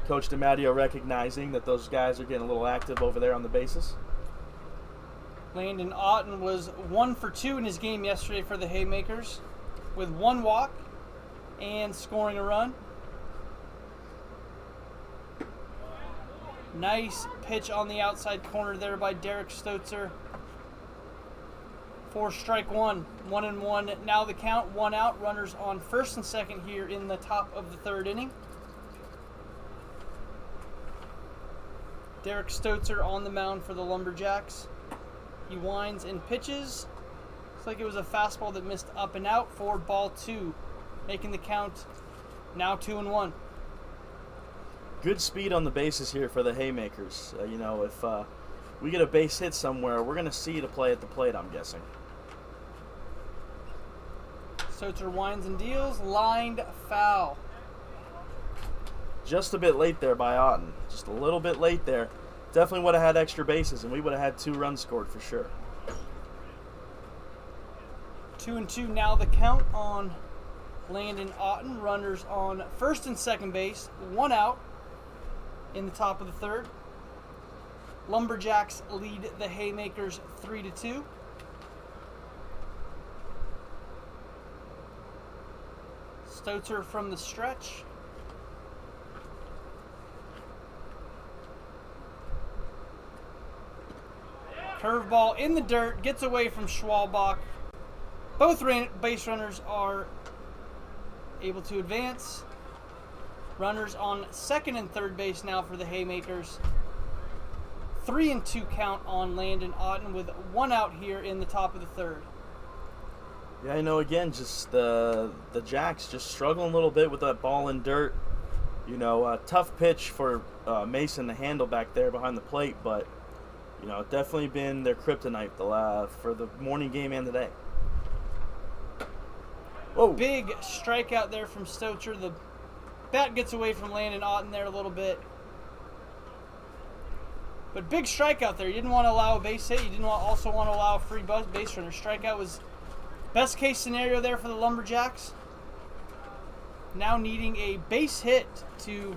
Speaker 2: Coach DiMattio recognizing that those guys are getting a little active over there on the bases.
Speaker 1: Landon Otten was 1 for 2 in his game yesterday for the Haymakers with 1 walk and scoring a run. Nice pitch on the outside corner there by Derek Stotzer. For strike one. 1-1. Now the count. 1 out. Runners on first and second here in the top of the third inning. Derek Stotzer on the mound for the LumberJacks. He winds and pitches. Looks like it was a fastball that missed up and out for ball 2. Making the count now 2-1.
Speaker 2: Good speed on the bases here for the Haymakers. If we get a base hit somewhere, we're going to see the play at the plate, I'm guessing.
Speaker 1: Stotzer winds and deals. Lined foul.
Speaker 2: Just a bit late there by Otten. Just a little bit late there. Definitely would have had extra bases, and we would have had 2 runs scored for sure.
Speaker 1: 2-2 now the count on Landon Otten. Runners on first and second base. 1 out in the top of the third. LumberJacks lead the Haymakers 3-2. Stotzer from the stretch. Curveball in the dirt, gets away from Schwalbach. Both base runners are able to advance. Runners on second and third base now for the Haymakers. 3-2 count on Landon Otten with 1 out here in the top of the third.
Speaker 2: Yeah, again, just the Jacks just struggling a little bit with that ball in dirt. A tough pitch for Mason to handle back there behind the plate, but definitely been their kryptonite for the morning game and today. Whoa.
Speaker 1: Big strikeout there from Stotzer. The bat gets away from Landon Otten there a little bit. But big strikeout there. You didn't want to allow a base hit. You didn't also want to allow a free base runner. Strikeout was Best case scenario there for the LumberJacks. Now needing a base hit to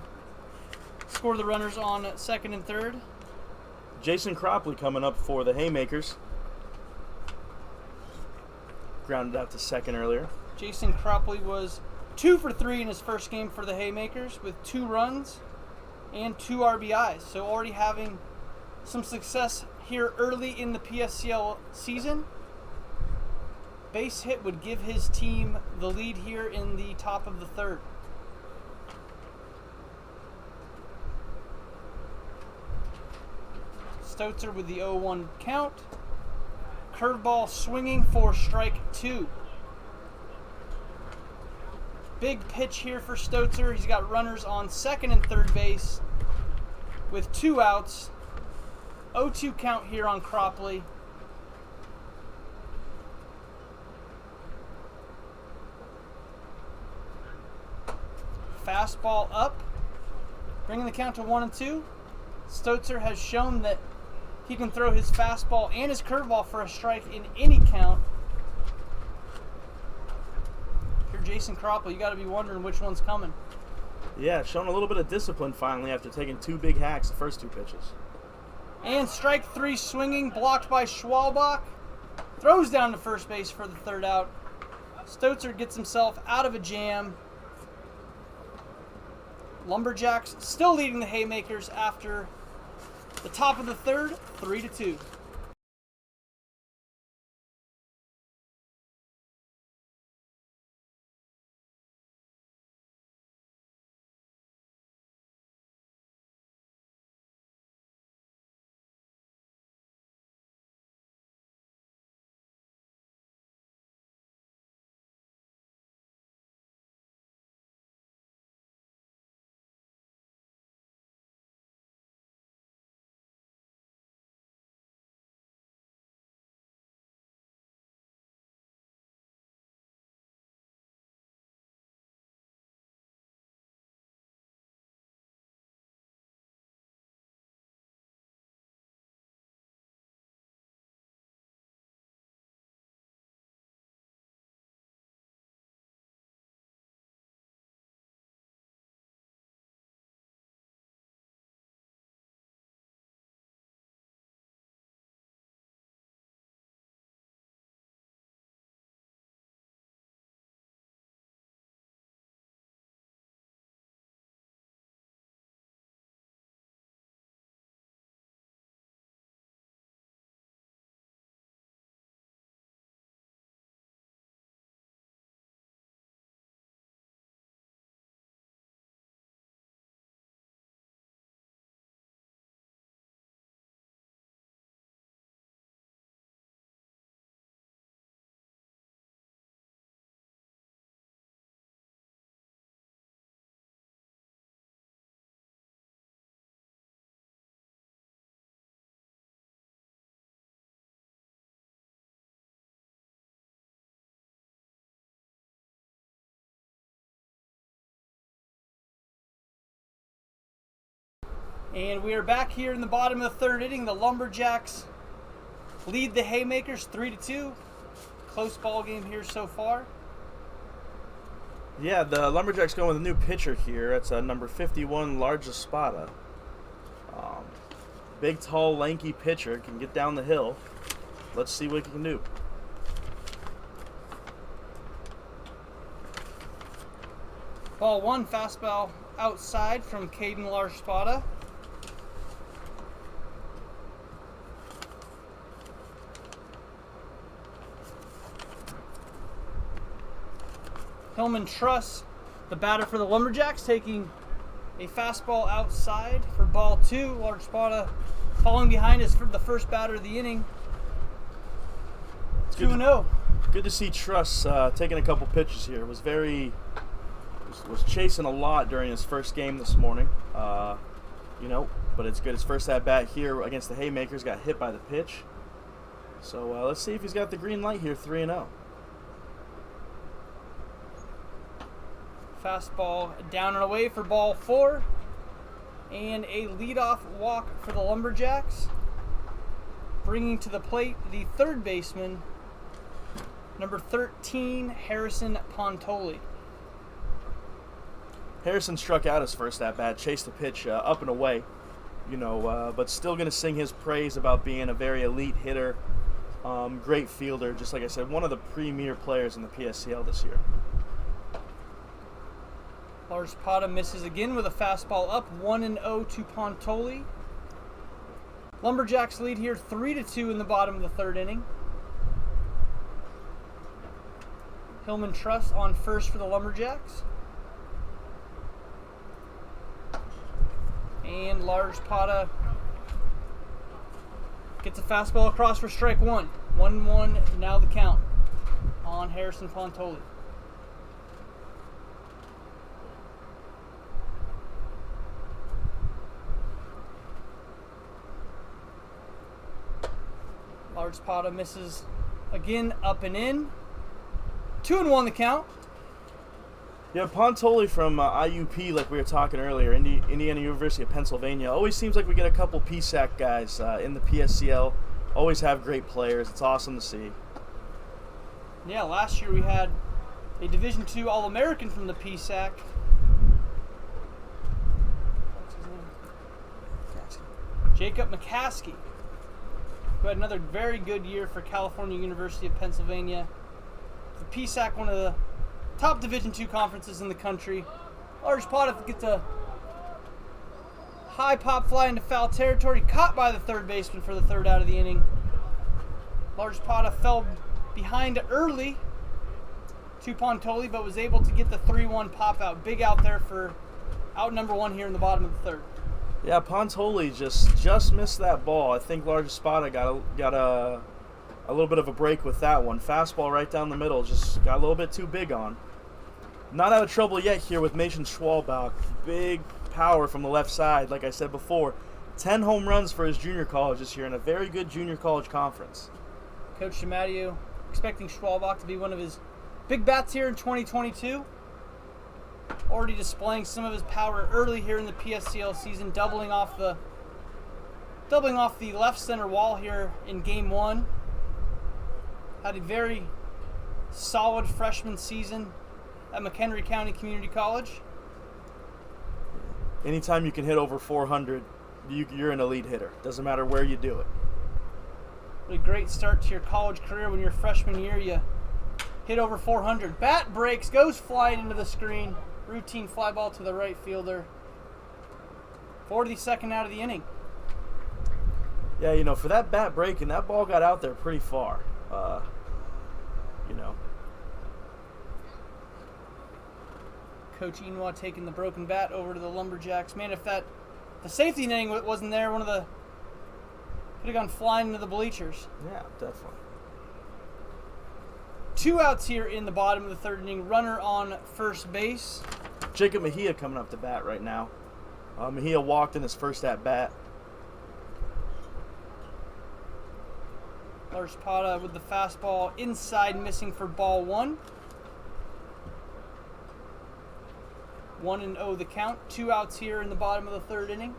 Speaker 1: score the runners on second and third.
Speaker 2: Jason Cropley coming up for the Haymakers. Grounded out to second earlier.
Speaker 1: Jason Cropley was 2 for 3 in his first game for the Haymakers with 2 runs and 2 RBIs. So already having some success here early in the PSCL season. Base hit would give his team the lead here in the top of the third. Stoutzer with the 0-1 count. Curveball swinging for strike 2. Big pitch here for Stoutzer. He's got runners on second and third base with 2 outs. 0-2 count here on Cropley. Fastball up, bringing the count to 1-2. Stoutzer has shown that he can throw his fastball and his curveball for a strike in any count. If you're Jason Cropley, you got to be wondering which one's coming.
Speaker 2: Yeah, showing a little bit of discipline finally after taking 2 big hacks the first 2 pitches.
Speaker 1: And strike 3 swinging, blocked by Schwalbach. Throws down to first base for the third out. Stoutzer gets himself out of a jam. LumberJacks still leading the Haymakers after the top of the third, 3-2. And we are back here in the bottom of the third inning. The LumberJacks lead the Haymakers 3-2. Close ball game here so far.
Speaker 2: Yeah, the LumberJacks going with a new pitcher here. It's number 51, Large Espada. Big, tall, lanky pitcher. Can get down the hill. Let's see what he can do.
Speaker 1: Ball 1, fastball outside from Caden Large Espada. Hillman Truss, the batter for the LumberJacks, taking a fastball outside for ball 2. Large Espada falling behind is for the first batter of the inning. 2-0.
Speaker 2: Good to see Truss taking a couple pitches here. Was chasing a lot during his first game this morning. But it's good. His first at bat here against the Haymakers, got hit by the pitch. So let's see if he's got the green light here, 3-0.
Speaker 1: Fastball down and away for ball 4. And a leadoff walk for the LumberJacks. Bringing to the plate the third baseman, Number 13, Harrison Pontoli.
Speaker 2: Harrison struck out his first at bat, chased the pitch up and away, but still going to sing his praise about being a very elite hitter, great fielder. Just like I said, one of the premier players in the PSCL this year.
Speaker 1: Lars Pata misses again with a fastball up, 1-0 to Pontoli. LumberJacks lead here 3-2 in the bottom of the third inning. Hillman Truss on first for the LumberJacks. And Lars Pata gets a fastball across for strike one. 1-1 now the count on Harrison Pontoli. Lars Pata misses again, up and in. 2-1 the count.
Speaker 2: Yeah, Pontoli from IUP, like we were talking earlier, Indiana University of Pennsylvania. Always seems like we get a couple PSAC guys in the PSCL. Always have great players. It's awesome to see.
Speaker 1: Yeah, last year we had a Division II All-American from the PSAC. What's his name? Jacob McCaskey, who had another very good year for California University of Pennsylvania. The PSAC, one of the top Division II conferences in the country. Lars Pata gets a high pop fly into foul territory, caught by the third baseman for the third out of the inning. Lars Pata fell behind early to Pontoli, but was able to get the 3-1 pop out. Big out there for out number one here in the bottom of the third.
Speaker 2: Yeah, Pontoli just missed that ball. I think Lars Pata got a little bit of a break with that one. Fastball right down the middle, just got a little bit too big on. Not out of trouble yet here with Mason Schwalbach. Big power from the left side, like I said before. 10 home runs for his junior college this year in a very good junior college conference.
Speaker 1: Coach DiMatteo expecting Schwalbach to be one of his big bats here in 2022. Already displaying some of his power early here in the PSCL season, doubling off the left center wall here in Game 1. Had a very solid freshman season at McHenry County Community College.
Speaker 2: Anytime you can hit over 400, you're an elite hitter. Doesn't matter where you do it.
Speaker 1: What a great start to your college career when your freshman year you hit over 400. Bat breaks, goes flying into the screen. Routine fly ball to the right fielder for the second out of the inning.
Speaker 2: Yeah, for that bat break, and that ball got out there pretty far.
Speaker 1: Coach Inwa taking the broken bat over to the LumberJacks. Man, if the safety inning wasn't there, could have gone flying into the bleachers.
Speaker 2: Yeah, definitely.
Speaker 1: 2 outs here in the bottom of the third inning. Runner on first base.
Speaker 2: Jacob Mejia coming up to bat right now. Mejia walked in his first at bat.
Speaker 1: Lars Pata with the fastball inside, missing for ball one. 1-0 the count. 2 outs here in the bottom of the third inning.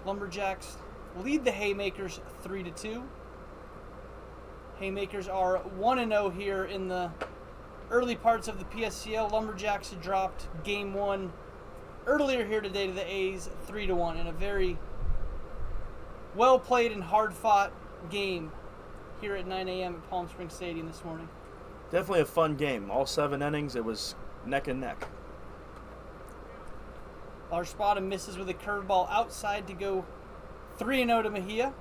Speaker 1: LumberJacks lead the Haymakers 3-2. Haymakers are 1-0 here in the early parts of the PSCL. LumberJacks had dropped Game 1 earlier here today to the A's 3-1 in a very well played and hard fought game here at 9 a.m. at Palm Springs Stadium this morning.
Speaker 2: Definitely a fun game. All 7 innings, it was neck and neck.
Speaker 1: Lars Pata misses with a curveball outside to go 3-0 to Mejia.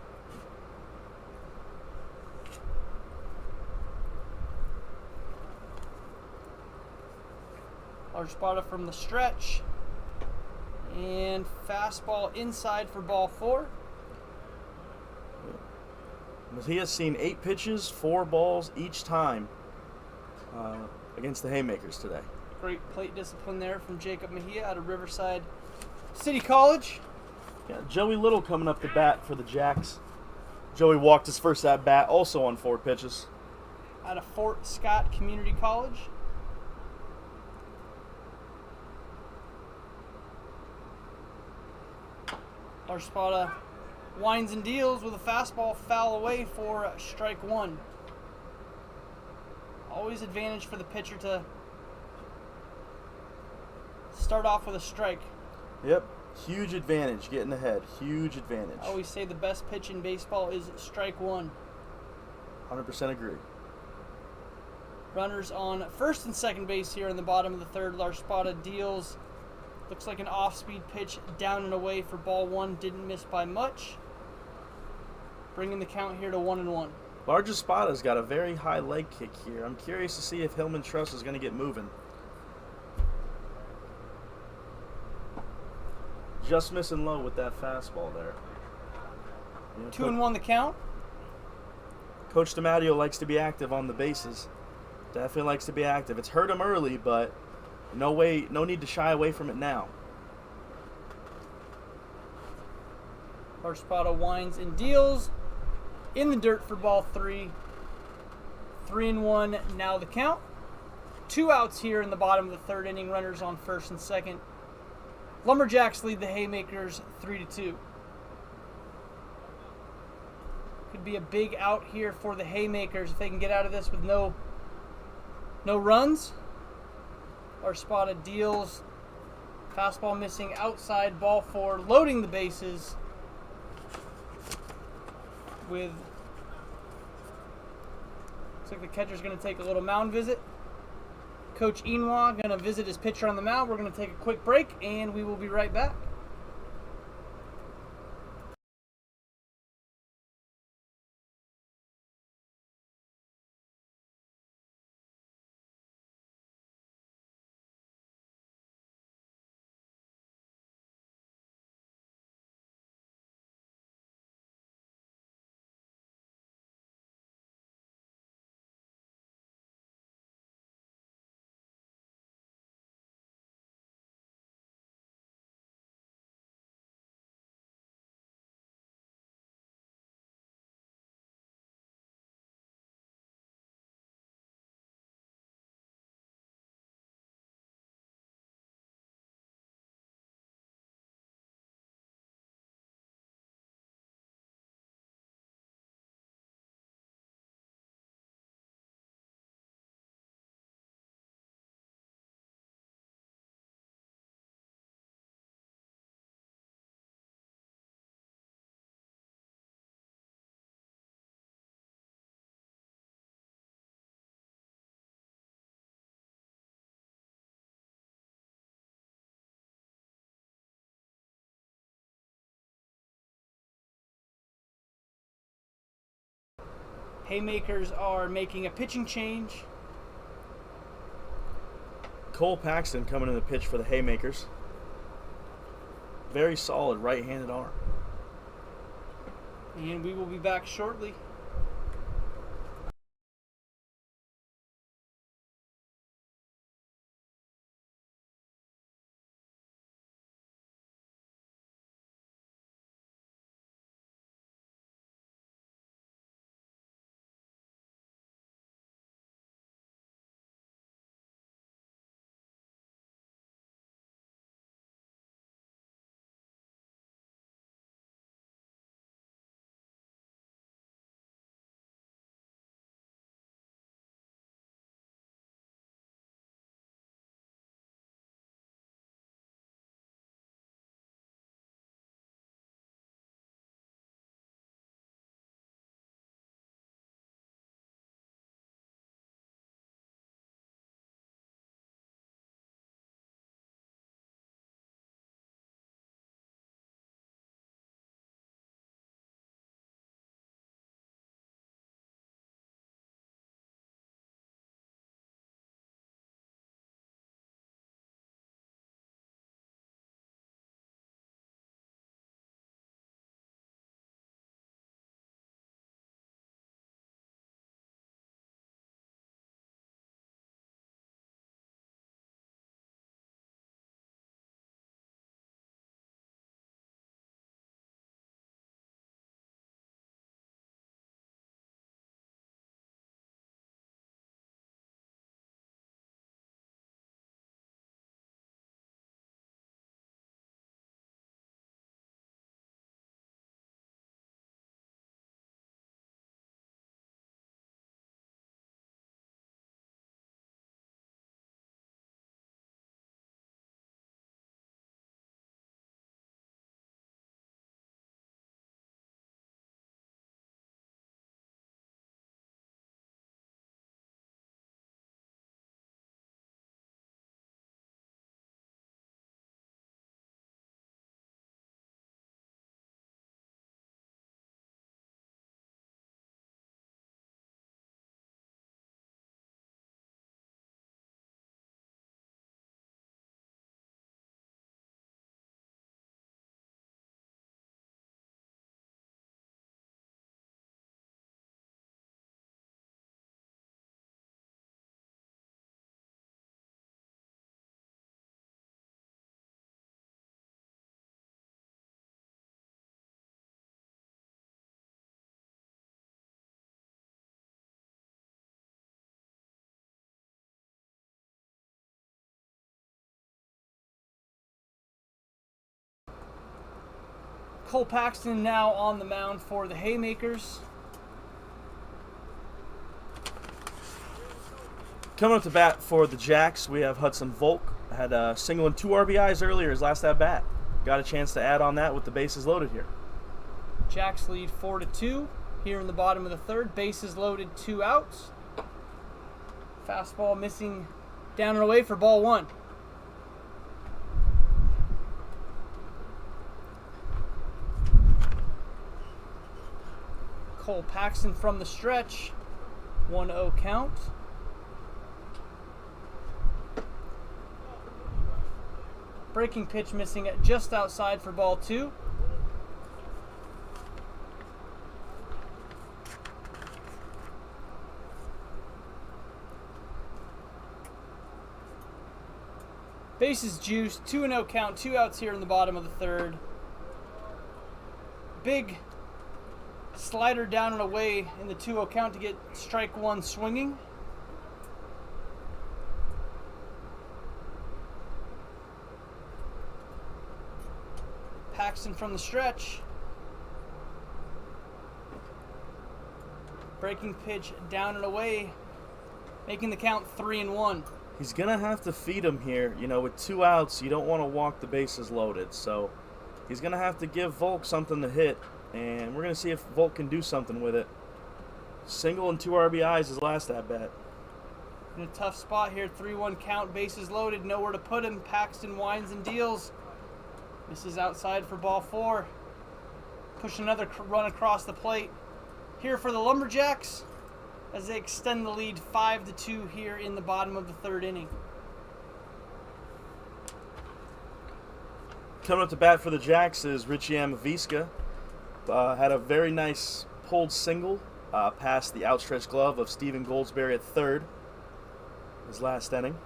Speaker 1: Lars Pata from the stretch. And fastball inside for ball 4.
Speaker 2: Mejia's seen 8 pitches, 4 balls each time against the Haymakers today.
Speaker 1: Great plate discipline there from Jacob Mejia out of Riverside City College.
Speaker 2: Yeah, Joey Little coming up to bat for the Jacks. Joey walked his first at bat, also on 4 pitches.
Speaker 1: Out of Fort Scott Community College. Lars Pata winds and deals with a fastball foul away for strike one. Always advantage for the pitcher to start off with a strike.
Speaker 2: Yep. Huge advantage getting ahead. Huge advantage.
Speaker 1: I always say the best pitch in baseball is strike one.
Speaker 2: 100% agree.
Speaker 1: Runners on first and second base here in the bottom of the third. Spada deals. Looks like an off-speed pitch down and away for ball one. Didn't miss by much. Bringing the count here to 1-1.
Speaker 2: Spada's got a very high leg kick here. I'm curious to see if Hillman Truss is going to get moving. Just missing low with that fastball there.
Speaker 1: 2-1 the count.
Speaker 2: Coach DiMatteo likes to be active on the bases. Definitely likes to be active. It's hurt him early, but no need to shy away from it now.
Speaker 1: Spada winds and deals. In the dirt for ball three. 3-1 now the count. 2 outs here in the bottom of the third inning. Runners on first and second. LumberJacks lead the Haymakers 3-2. Could be a big out here for the Haymakers if they can get out of this with no runs. Spada deals. Fastball missing outside, ball 4, loading the bases with. Looks like the catcher's going to take a little mound visit. Coach Inwa going to visit his pitcher on the mound. We're going to take a quick break, and we will be right back. Haymakers are making a pitching change.
Speaker 2: Cole Paxton coming in the pitch for the Haymakers. Very solid right-handed arm.
Speaker 1: And we will be back shortly. Cole Paxton now on the mound for the Haymakers.
Speaker 2: Coming up to bat for the Jacks, we have Hudson Volk. Had a single and 2 RBIs earlier his last at bat. Got a chance to add on that with the bases loaded here.
Speaker 1: Jacks lead 4-2 here in the bottom of the third. Bases loaded, 2 outs. Fastball missing down and away for ball 1. Cole Paxton from the stretch. 1-0 count. Breaking pitch missing at just outside for ball 2. Bases juiced, 2-0 count, 2 outs here in the bottom of the third. Big slider down and away in the 2-0 count to get strike 1 swinging. Paxton from the stretch. Breaking pitch down and away, making the count 3-1.
Speaker 2: He's going to have to feed him here. You know, with 2 outs, you don't want to walk the bases loaded. So he's going to have to give Volk something to hit, and we're going to see if Volk can do something with it. Single and 2 RBIs his last at-bat.
Speaker 1: In a tough spot here, 3-1 count, bases loaded, nowhere to put him. Paxton winds and deals. This is outside for ball 4. Push another run across the plate. Here for the LumberJacks as they extend the lead 5-2 here in the bottom of the third inning.
Speaker 2: Coming up to bat for the Jacks is Richie Amaviska. Had a very nice pulled single past the outstretched glove of Stephen Goldsberry at third his last inning.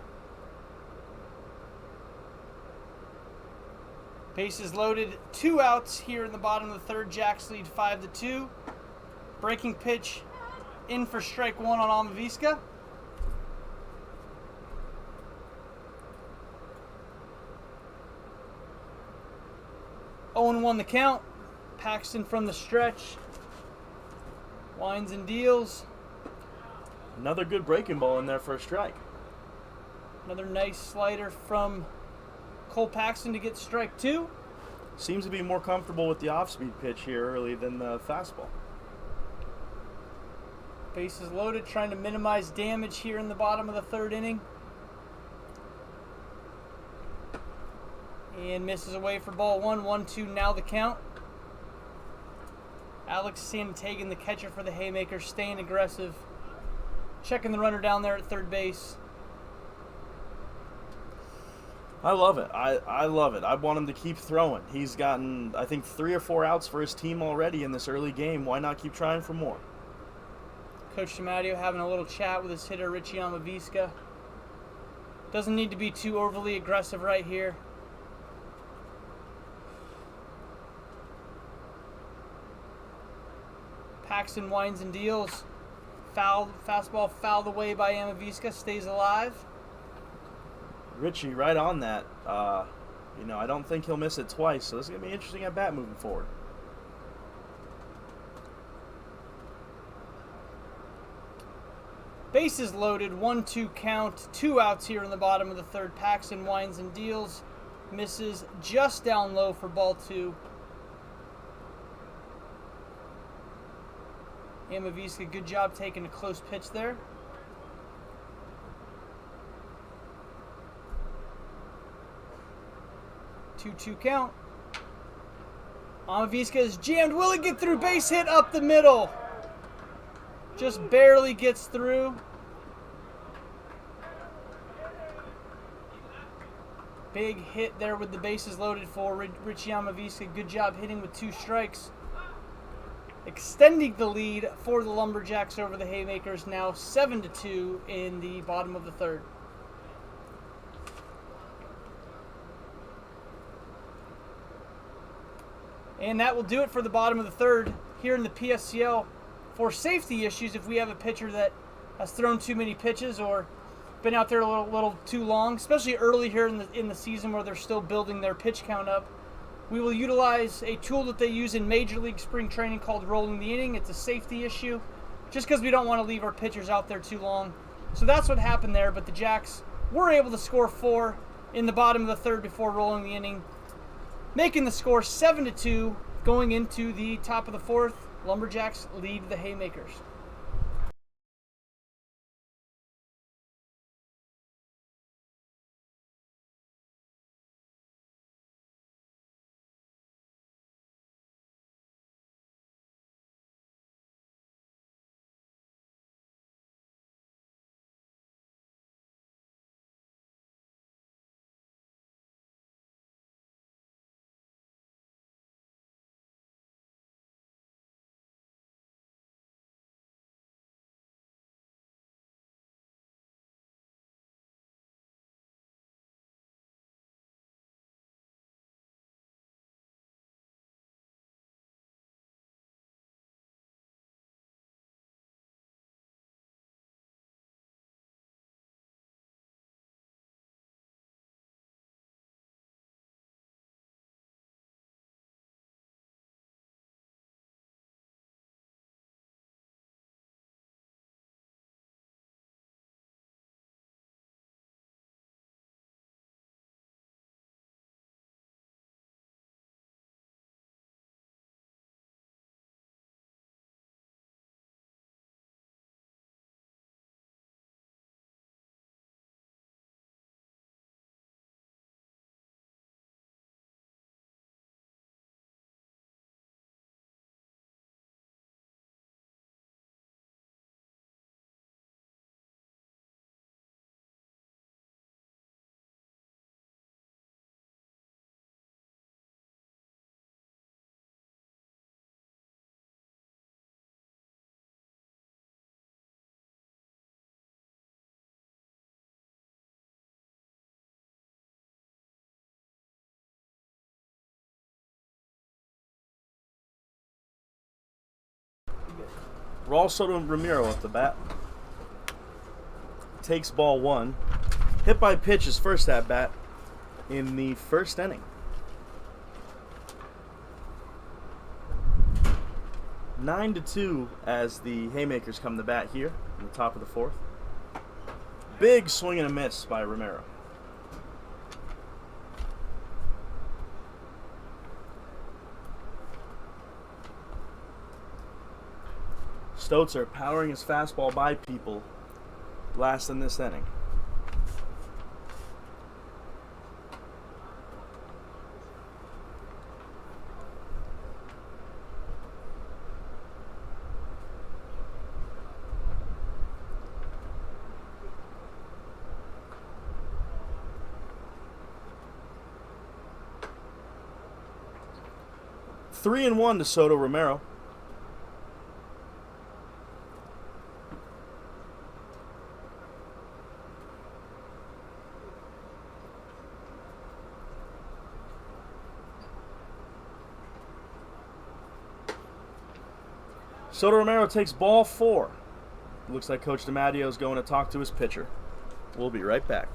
Speaker 1: Bases loaded, 2 outs here in the bottom of the third. Jacks lead 5-2. Breaking pitch in for strike 1 on Amaviska. Oh and 1 the count. Paxton from the stretch. Winds and deals.
Speaker 2: Another good breaking ball in there for a strike.
Speaker 1: Another nice slider from Cole Paxton to get strike 2.
Speaker 2: Seems to be more comfortable with the off-speed pitch here early than the fastball.
Speaker 1: Bases loaded, trying to minimize damage here in the bottom of the third inning. And misses away for ball 1. 1-2 now the count. Alex Santagan, the catcher for the Haymakers, staying aggressive. Checking the runner down there at third base.
Speaker 2: I love it. I love it. I want him to keep throwing. He's gotten, I think, 3 or 4 outs for his team already in this early game. Why not keep trying for more?
Speaker 1: Coach DiMatteo having a little chat with his hitter, Richie Amaviska. Doesn't need to be too overly aggressive right here. Paxton winds and deals. Fastball fouled away by Amaviska, stays alive.
Speaker 2: Richie right on that. I don't think he'll miss it twice, so this is going to be interesting at bat moving forward.
Speaker 1: Bases loaded, 1-2 count, 2 outs here in the bottom of the third. Paxton winds and deals, misses just down low for ball 2. Amaviska, good job taking a close pitch there. Two count. Amaviska is jammed. Will he get through? Base hit up the middle. Just barely gets through. Big hit there with the bases loaded for Richie Amaviska. Good job hitting with 2 strikes. Extending the lead for the LumberJacks over the Haymakers, now 7-2 in the bottom of the third. And that will do it for the bottom of the third here in the PSCL. For safety issues, if we have a pitcher that has thrown too many pitches or been out there a little too long, especially early here in the season where they're still building their pitch count up, We will utilize a tool that they use in Major League spring training called rolling the inning. It's a safety issue, just because we don't want to leave our pitchers out there too long. So that's what happened there, but the Jacks were able to score 4 in the bottom of the third before rolling the inning, making the score 7-2 going into the top of the fourth. LumberJacks lead the Haymakers.
Speaker 2: Raul Soto Ramiro at the bat. Takes ball 1. Hit by pitch his first at bat in the first inning. 9-2 as the Haymakers come to bat here in the top of the fourth. Big swing and a miss by Ramiro. Stotzer powering his fastball by people last in this inning. Three and 1 to Soto Romero. Soto Romero takes ball 4. Looks like Coach DiMatteo is going to talk to his pitcher. We'll be right back.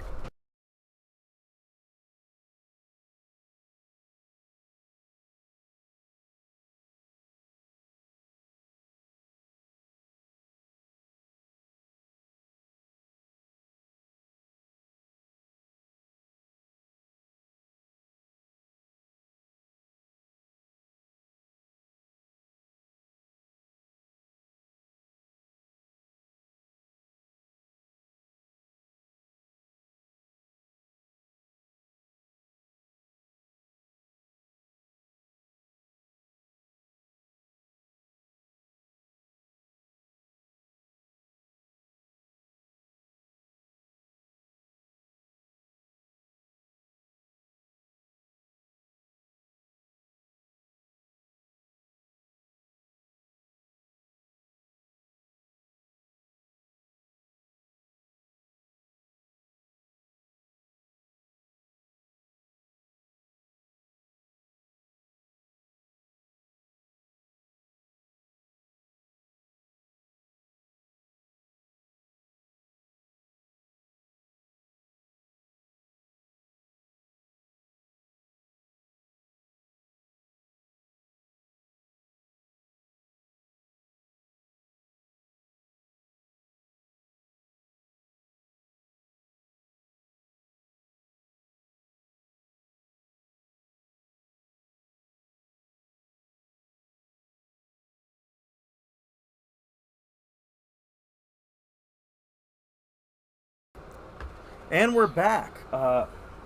Speaker 2: And we're back.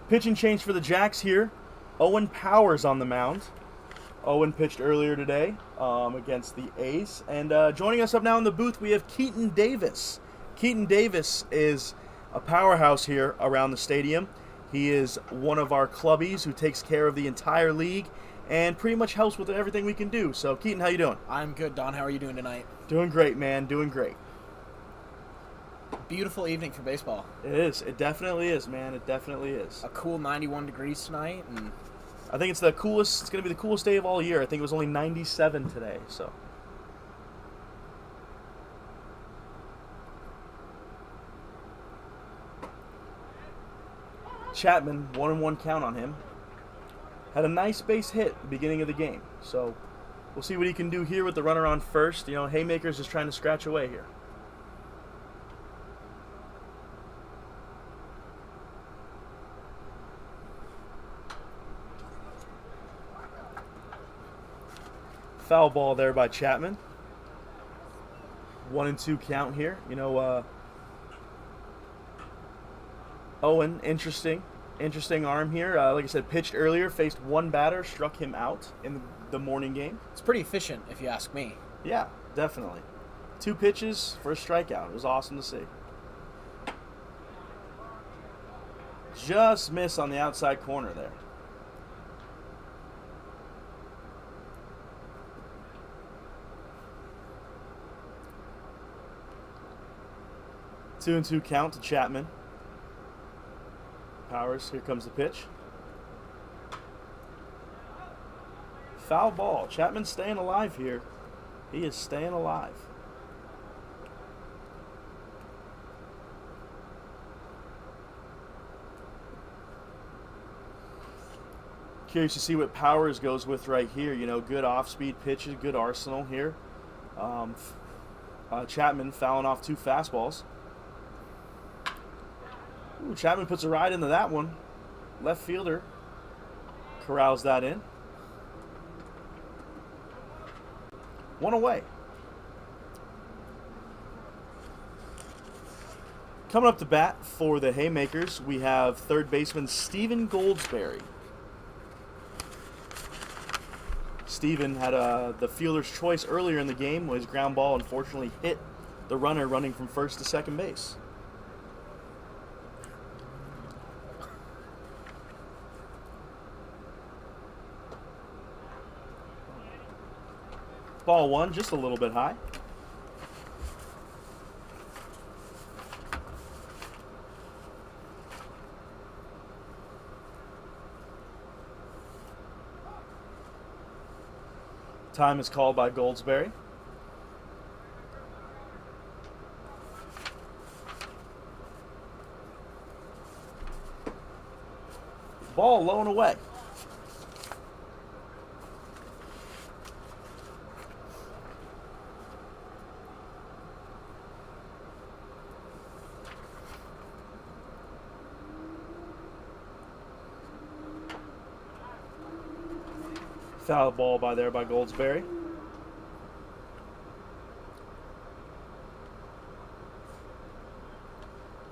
Speaker 2: Pitching change for the Jacks here. Owen Powers on the mound. Owen pitched earlier today against the A's. And joining us up now in the booth, we have Keaton Davis. Keaton Davis is a powerhouse here around the stadium. He is one of our clubbies who takes care of the entire league and pretty much helps with everything we can do. So, Keaton, how you doing?
Speaker 3: I'm good, Don. How are you doing tonight?
Speaker 2: Doing great, man. Doing great.
Speaker 3: Beautiful evening for baseball.
Speaker 2: It is. It definitely is, man. It definitely is.
Speaker 3: A cool 91 degrees tonight, and
Speaker 2: I think it's the coolest. It's going to be the coolest day of all year. I think it was only 97 today, so. Chapman, 1-1 count on him. Had a nice base hit at the beginning of the game, so we'll see what he can do here with the runner on first. You know, Haymakers is trying to scratch away here. Foul ball there by Chapman. 1-2 count here. You know, Owen, interesting arm here. Like I said, pitched earlier, faced one batter, struck him out in the morning game.
Speaker 3: it's pretty efficient, if you ask me.
Speaker 2: Yeah, definitely. 2 pitches for a strikeout. It was awesome to see. Just miss on the outside corner there. 2-2 count to Chapman. Powers, here comes the pitch. Foul ball. Chapman's staying alive here. He is staying alive. Curious to see what Powers goes with right here. You know, good off-speed pitches, good arsenal here. Chapman fouling off 2 fastballs. Ooh, Chapman puts a ride into that one. Left fielder corrals that in. 1 away. Coming up to bat for the Haymakers, we have third baseman Steven Goldsberry. Steven had the fielder's choice earlier in the game when his ground ball unfortunately hit the runner running from first to second base. Ball 1, just a little bit high. Time is called by Goldsberry. Ball low and away. Foul ball by Goldsberry.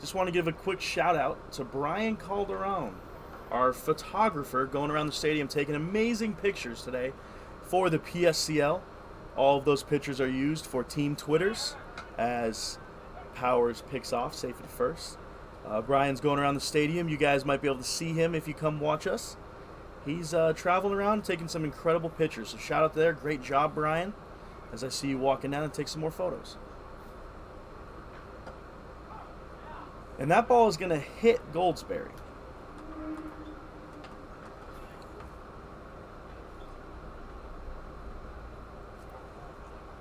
Speaker 2: Just want to give a quick shout out to Brian Calderon, our photographer, going around the stadium taking amazing pictures today for the PSCL. All of those pictures are used for team Twitters as Powers picks off safe at first. Brian's going around the stadium. You guys might be able to see him if you come watch us. He's traveling around taking some incredible pictures. So shout out there. Great job, Brian, as I see you walking down and take some more photos. And that ball is going to hit Goldsberry.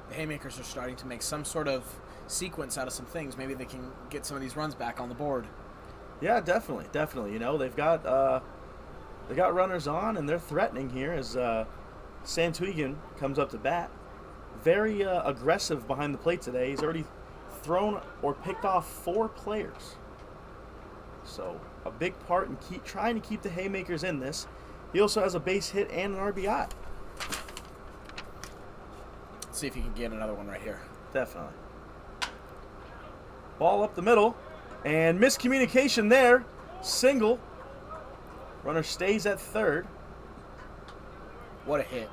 Speaker 3: The Haymakers are starting to make some sort of sequence out of some things. Maybe they can get some of these runs back on the board.
Speaker 2: Yeah, definitely. You know, they've got runners on, and they're threatening here as Santuigan comes up to bat. Very aggressive behind the plate today. He's already thrown or picked off 4 players. So a big part in trying to keep the Haymakers in this. He also has a base hit and an RBI.
Speaker 3: Let's see if he can get another one right here.
Speaker 2: Definitely. Ball up the middle. And miscommunication there. Single. Runner stays at third.
Speaker 3: What a hit.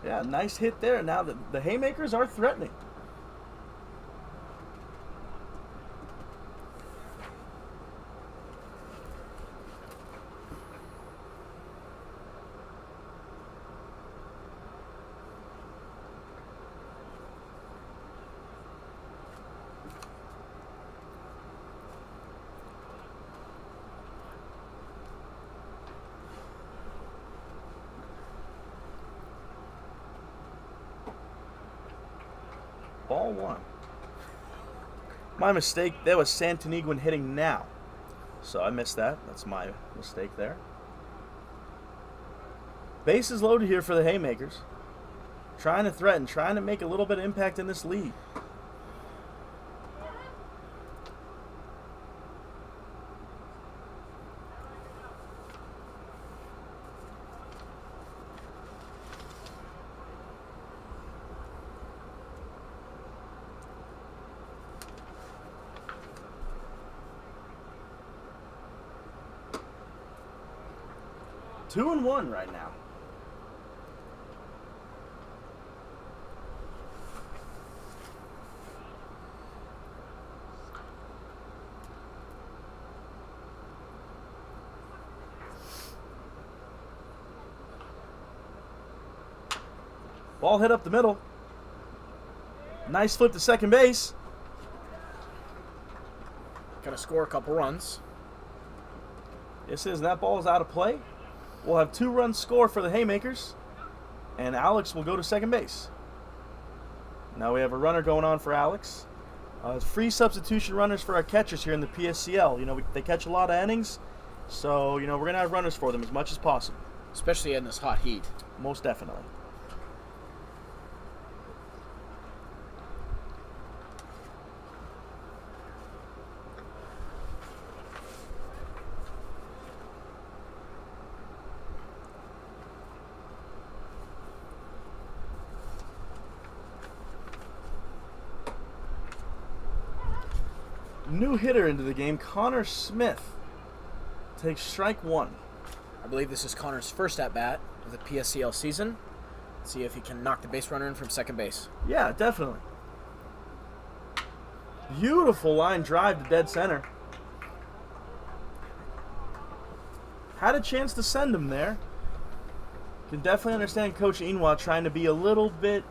Speaker 2: Yeah, nice hit there. Now the Haymakers are threatening. Ball one. My mistake. That was Santaniguan hitting now. So I missed that. That's my mistake there. Base is loaded here for the Haymakers. Trying to threaten, trying to make a little bit of impact in this lead. Two and one right now. Ball hit up the middle. Nice flip to second base.
Speaker 3: Gonna score a couple runs.
Speaker 2: This is that ball is out of play. We'll have 2 runs score for the Haymakers, and Alex will go to second base. Now we have a runner going on for Alex. Free substitution runners for our catchers here in the PSCL. You know, they catch a lot of innings, so you know we're gonna have runners for them as much as possible.
Speaker 3: Especially in this hot heat.
Speaker 2: Most definitely. New hitter into the game, Connor Smith takes strike 1.
Speaker 3: I believe this is Connor's first at-bat of the PSCL season. Let's see if he can knock the base runner in from second base.
Speaker 2: Yeah, definitely. Beautiful line drive to dead center. Had a chance to send him there. Can definitely understand Coach Inwa trying to be a little bit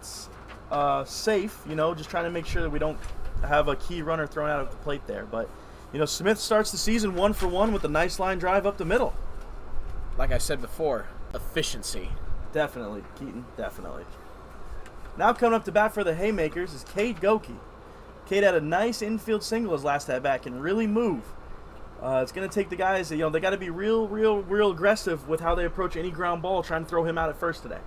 Speaker 2: safe, you know, just trying to make sure that we don't have a key runner thrown out of the plate there. But, you know, Smith starts the season 1 for 1 with a nice line drive up the middle.
Speaker 3: Like I said before, efficiency.
Speaker 2: Definitely, Keaton, definitely. Now coming up to bat for the Haymakers is Cade Goki. Cade had a nice infield single his last at-bat, can really move. It's going to take the guys, you know, they got to be real aggressive with how they approach any ground ball, trying to throw him out at first today.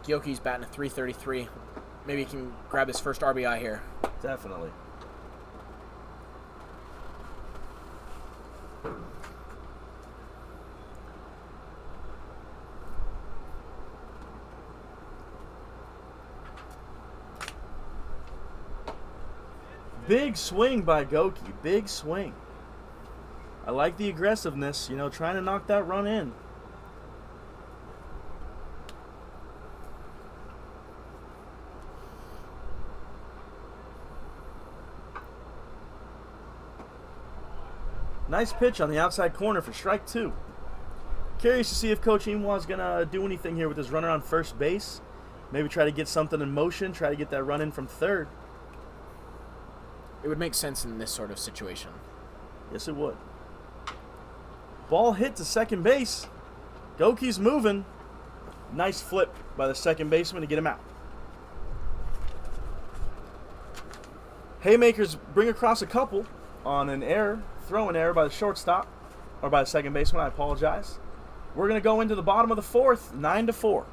Speaker 3: Gyoki's batting a .333. Maybe he can grab his first RBI here.
Speaker 2: Definitely. Big swing by Goki. Big swing. I like the aggressiveness, you know, trying to knock that run in. Nice pitch on the outside corner for strike 2. Curious to see if Coach Inwa is going to do anything here with his runner on first base. Maybe try to get something in motion, try to get that run in from third.
Speaker 3: It would make sense in this sort of situation.
Speaker 2: Yes, it would. Ball hit to second base. Goki's moving. Nice flip by the second baseman to get him out. Haymakers bring across a couple on an error, throwing error by the shortstop, or by the second baseman, I apologize. We're going to go into the bottom of the 4th, 9-4.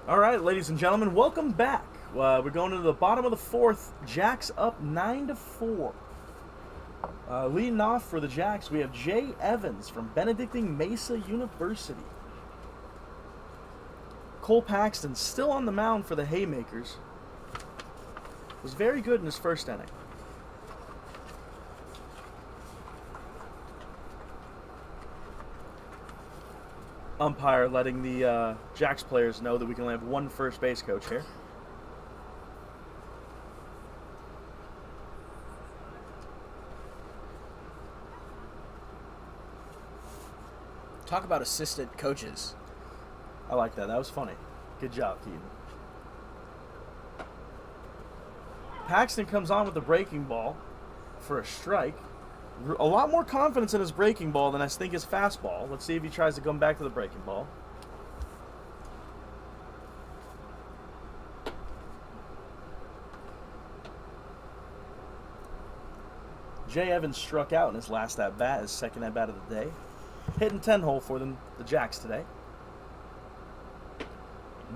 Speaker 2: All right, ladies and gentlemen, welcome back. We're going into the bottom of the fourth. Jacks up 9-4. Leading off for the Jacks, we have Jay Evans from Benedictine Mesa University. Cole Paxton still on the mound for the Haymakers. Was very good in his first inning. Umpire letting the Jacks players know that we can only have one first base coach here.
Speaker 3: Talk about assistant coaches.
Speaker 2: I like that. That was funny. Good job, Keaton. Paxton comes on with the breaking ball for a strike. A lot more confidence in his breaking ball than I think his fastball. Let's see if he tries to come back to the breaking ball. Jay Evans struck out in his last at-bat, his second at-bat of the day. Hitting 10-hole for them, the Jacks today.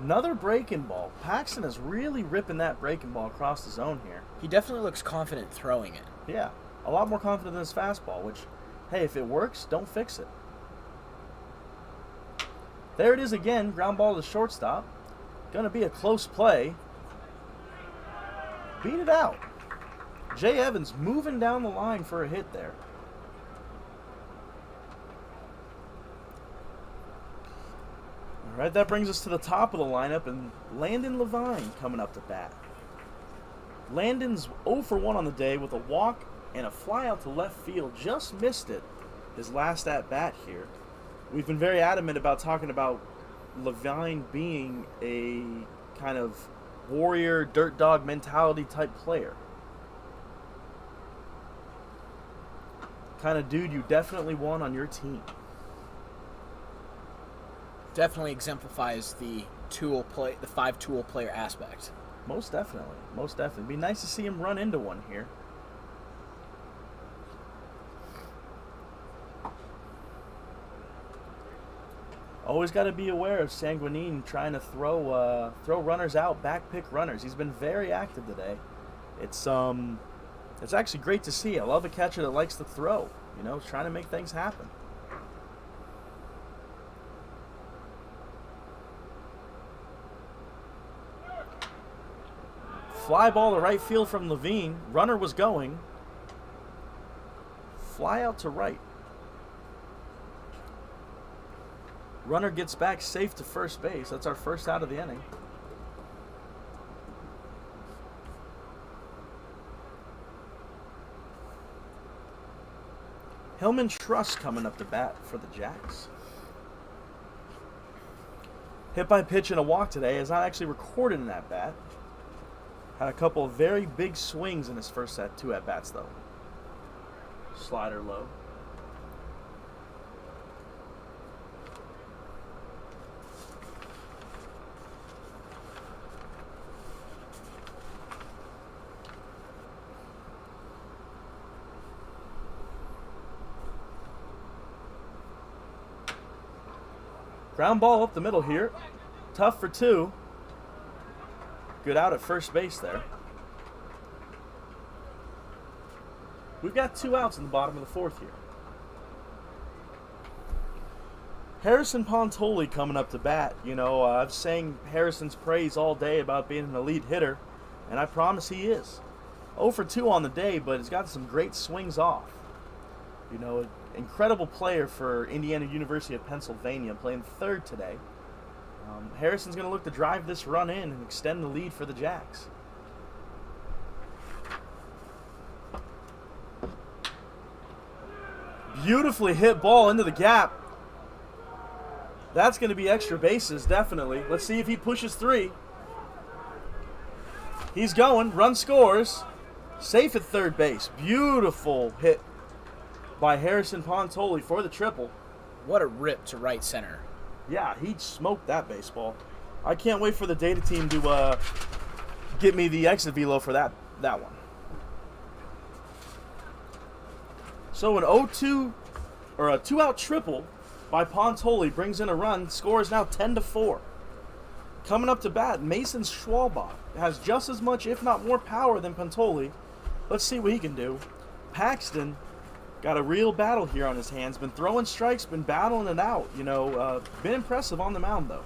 Speaker 2: Another breaking ball. Paxton is really ripping that breaking ball across the zone here.
Speaker 3: He definitely looks confident throwing it.
Speaker 2: Yeah, a lot more confident than his fastball, which, hey, if it works, don't fix it. There it is again, ground ball to shortstop. Gonna be a close play. Beat it out. Jay Evans moving down the line for a hit there. All right, that brings us to the top of the lineup, and Landon Levine coming up to bat. Landon's 0 for 1 on the day with a walk and a fly out to left field. Just missed it his last at-bat here. We've been very adamant about talking about Levine being a kind of warrior, dirt dog mentality type player. Kind of dude you definitely want on your team.
Speaker 3: Definitely exemplifies the the 5-tool player aspect.
Speaker 2: Most definitely. Most definitely. Be nice to see him run into one here. Always got to be aware of Sanguinine trying to throw runners out, back pick runners. He's been very active today. It's actually great to see. I love a catcher that likes to throw. You know, trying to make things happen. Fly ball to right field from Levine. Runner was going. Fly out to right. Runner gets back safe to first base. That's our first out of the inning. Hillman Truss coming up to bat for the Jacks. Hit by pitch and a walk today. Is not actually recorded in that bat. Had a couple of very big swings in his first two at-bats, though. Slider low. Ground ball up the middle here. Tough for two. Good out at first base there. We've got 2 outs in the bottom of the fourth here. Harrison Pontoli coming up to bat. You know, I've sang Harrison's praise all day about being an elite hitter, and I promise he is. 0 for 2 on the day, but he's got some great swings off. You know, incredible player for Indiana University of Pennsylvania, playing third today. Harrison's going to look to drive this run in and extend the lead for the Jacks. Beautifully hit ball into the gap. That's going to be extra bases, definitely. Let's see if he pushes 3. He's going. Run scores. Safe at third base. Beautiful hit by Harrison Pontoli for the triple.
Speaker 3: What a rip to right center.
Speaker 2: Yeah, he smoked that baseball. I can't wait for the data team to get me the exit velo for that one. So an 0-2 or a 2-out triple by Pontoli brings in a run. Score is now 10-4. Coming up to bat, Mason Schwalbach has just as much, if not more, power than Pantoli. Let's see what he can do. Paxton got a real battle here on his hands. Been throwing strikes, been battling it out. Been impressive on the mound, though.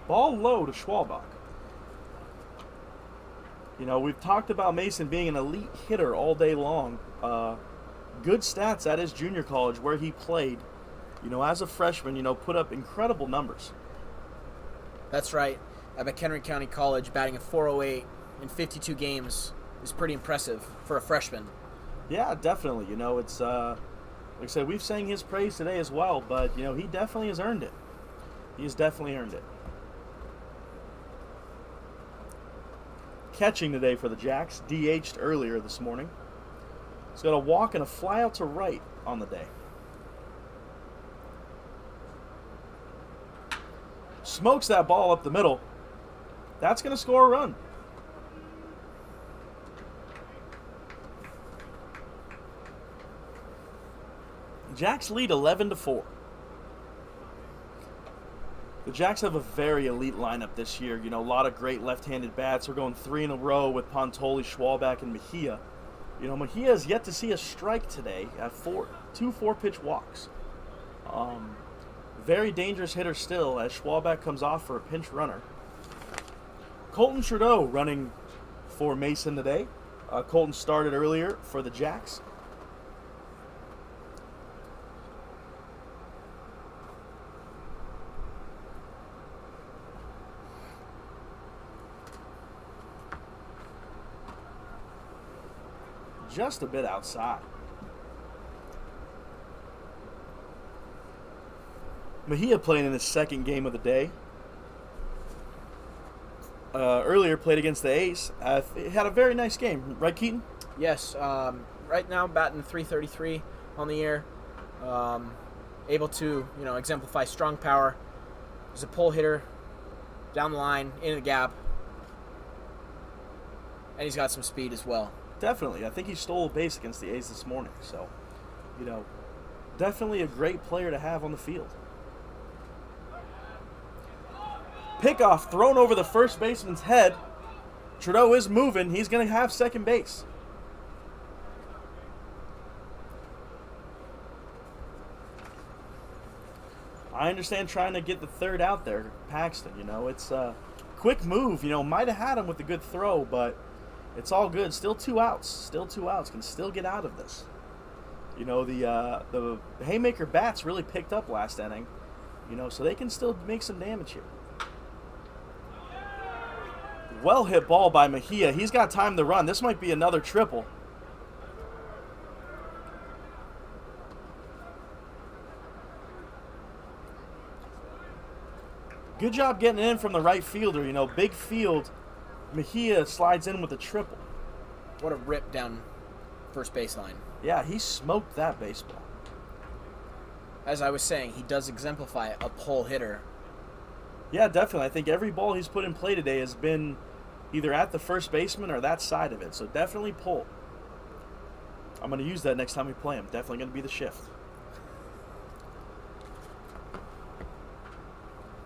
Speaker 2: Ball low to Schwalbach. We've talked about Mason being an elite hitter all day long. Good stats at his junior college where he played. As a freshman, put up incredible numbers.
Speaker 3: That's right. At McHenry County College, batting a .408 in 52 games is pretty impressive for a freshman.
Speaker 2: Yeah, definitely. It's like I said, we've sang his praise today as well, but he definitely has earned it. He has definitely earned it. Catching today for the Jacks, DH'd earlier this morning. He's got a walk and a fly out to right on the day. Smokes that ball up the middle. That's going to score a run. Jacks lead 11-4. The Jacks have a very elite lineup this year. A lot of great left-handed bats. We're going 3 in a row with Pantoli, Schwalbach, and Mejia. Mejia has yet to see a strike today at 2 4-pitch walks. Very dangerous hitter still as Schwalbach comes off for a pinch runner. Colton Trudeau running for Mason today. Colton started earlier for the Jacks. Just a bit outside. Mejia playing in his second game of the day. Earlier played against the A's. Had a very nice game, right, Keaton?
Speaker 3: Yes. Right now batting .333 on the year. Able to exemplify strong power. He's a pull hitter, down the line, into the gap, and he's got some speed as well.
Speaker 2: Definitely. I think he stole a base against the A's this morning. So, definitely a great player to have on the field. Pickoff thrown over the first baseman's head. Trudeau is moving. He's going to have second base. I understand trying to get the third out there, Paxton. It's a quick move. Might have had him with a good throw, but it's all good. Still 2 outs. Still 2 outs. Can still get out of this. The Haymaker bats really picked up last inning. So they can still make some damage here. Well hit ball by Mejia. He's got time to run. This might be another triple. Good job getting in from the right fielder. Big field. Mejia slides in with a triple.
Speaker 3: What a rip down first baseline.
Speaker 2: Yeah, he smoked that baseball.
Speaker 3: As I was saying, he does exemplify a pull hitter.
Speaker 2: Yeah, definitely. I think every ball he's put in play today has been either at the first baseman or that side of it. So definitely pull. I'm going to use that next time we play him. Definitely going to be the shift.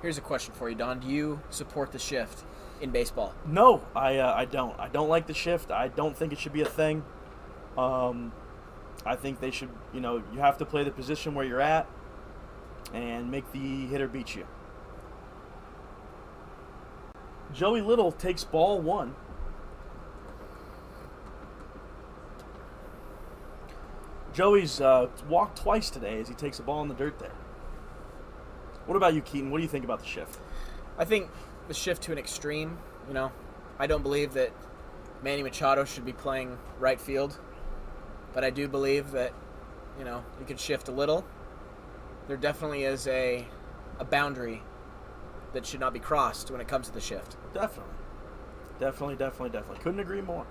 Speaker 3: Here's a question for you, Don. Do you support the shift in baseball?
Speaker 2: No, I don't. I don't like the shift. I don't think it should be a thing. I think they should, you have to play the position where you're at and make the hitter beat you. Joey Little takes ball 1. Joey's walked twice today as he takes a ball in the dirt there. What about you, Keaton? What do you think about the shift?
Speaker 3: I think the shift to an extreme, I don't believe that Manny Machado should be playing right field, but I do believe that, you can shift a little. There definitely is a boundary that should not be crossed when it comes to the shift.
Speaker 2: Definitely. Couldn't agree more.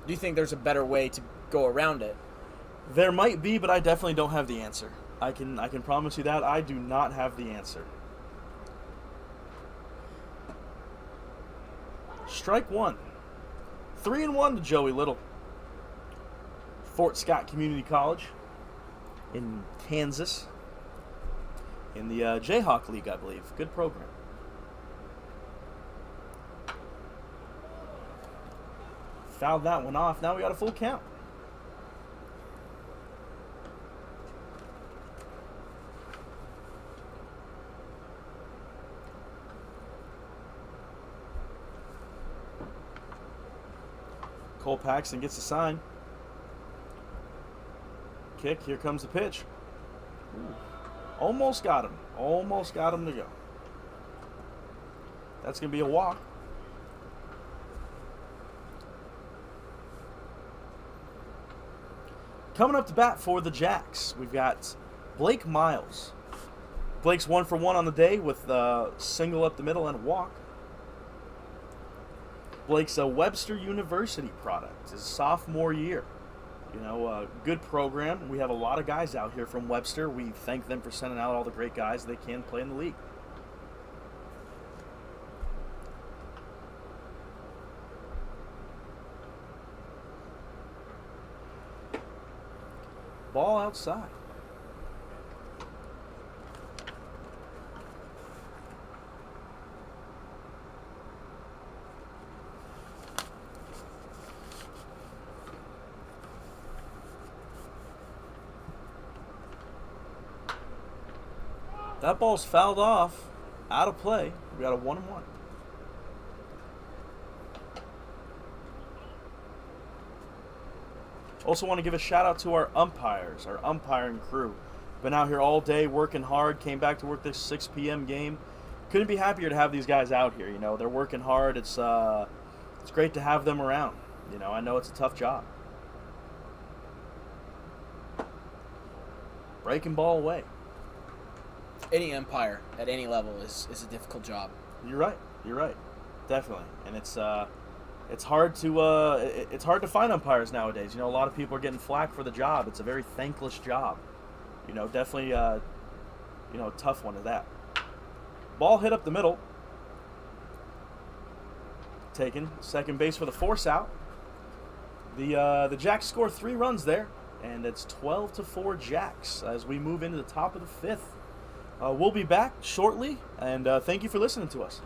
Speaker 3: Do you think there's a better way to go around it?
Speaker 2: There might be, but I definitely don't have the answer. I can promise you that. I do not have the answer. Strike one. 3-1 to Joey Little. Fort Scott Community College in Kansas. In the Jayhawk League, I believe. Good program. Fouled that one off. Now we got a full count. Cole Paxton gets the sign. Kick. Here comes the pitch. Ooh. Almost got him. Almost got him to go. That's going to be a walk. Coming up to bat for the Jacks, we've got Blake Miles. Blake's 1 for 1 on the day with a single up the middle and a walk. Blake's a Webster University product, his sophomore year. You know, a good program. We have a lot of guys out here from Webster. We thank them for sending out all the great guys they can play in the league. Ball outside. That ball's fouled off, out of play. We got a 1-1. Also want to give a shout out to our umpires, our umpiring crew. Been out here all day working hard, came back to work this 6 p.m. game. Couldn't be happier to have these guys out here. You know, they're working hard. It's great to have them around. You know, I know it's a tough job. Breaking ball away.
Speaker 3: Any umpire at any level is a difficult job.
Speaker 2: You're right. You're right. Definitely. And it's hard to find umpires nowadays. You know, a lot of people are getting flack for the job. It's a very thankless job. You know, definitely a tough one at that. Ball hit up the middle. Taken. Second base for the force out. The Jacks score 3 runs there, and it's 12-4 Jacks as we move into the top of the 5th. We'll be back shortly, and thank you for listening to us.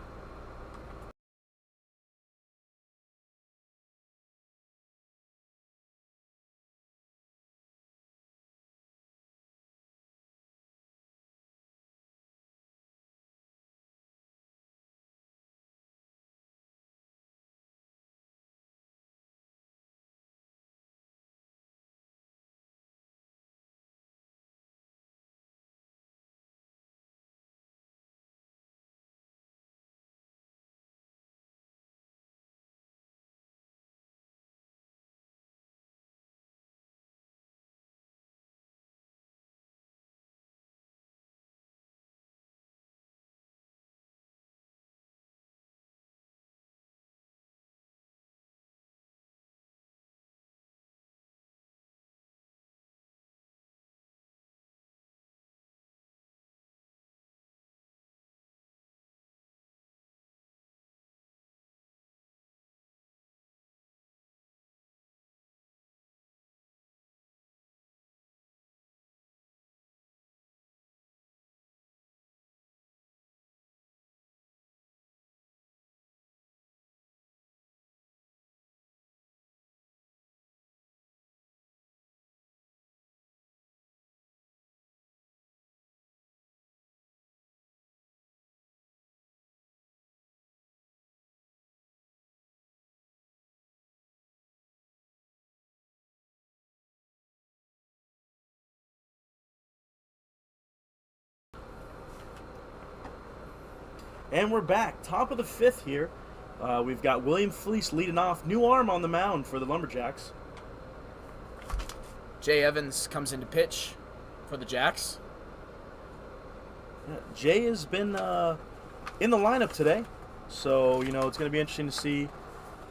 Speaker 2: And we're back. Top of the 5th here. We've got William Fleece leading off. New arm on the mound for the LumberJacks.
Speaker 3: Jay Evans comes into pitch for the Jacks.
Speaker 2: Yeah, Jay has been in the lineup today. So, you know, it's going to be interesting to see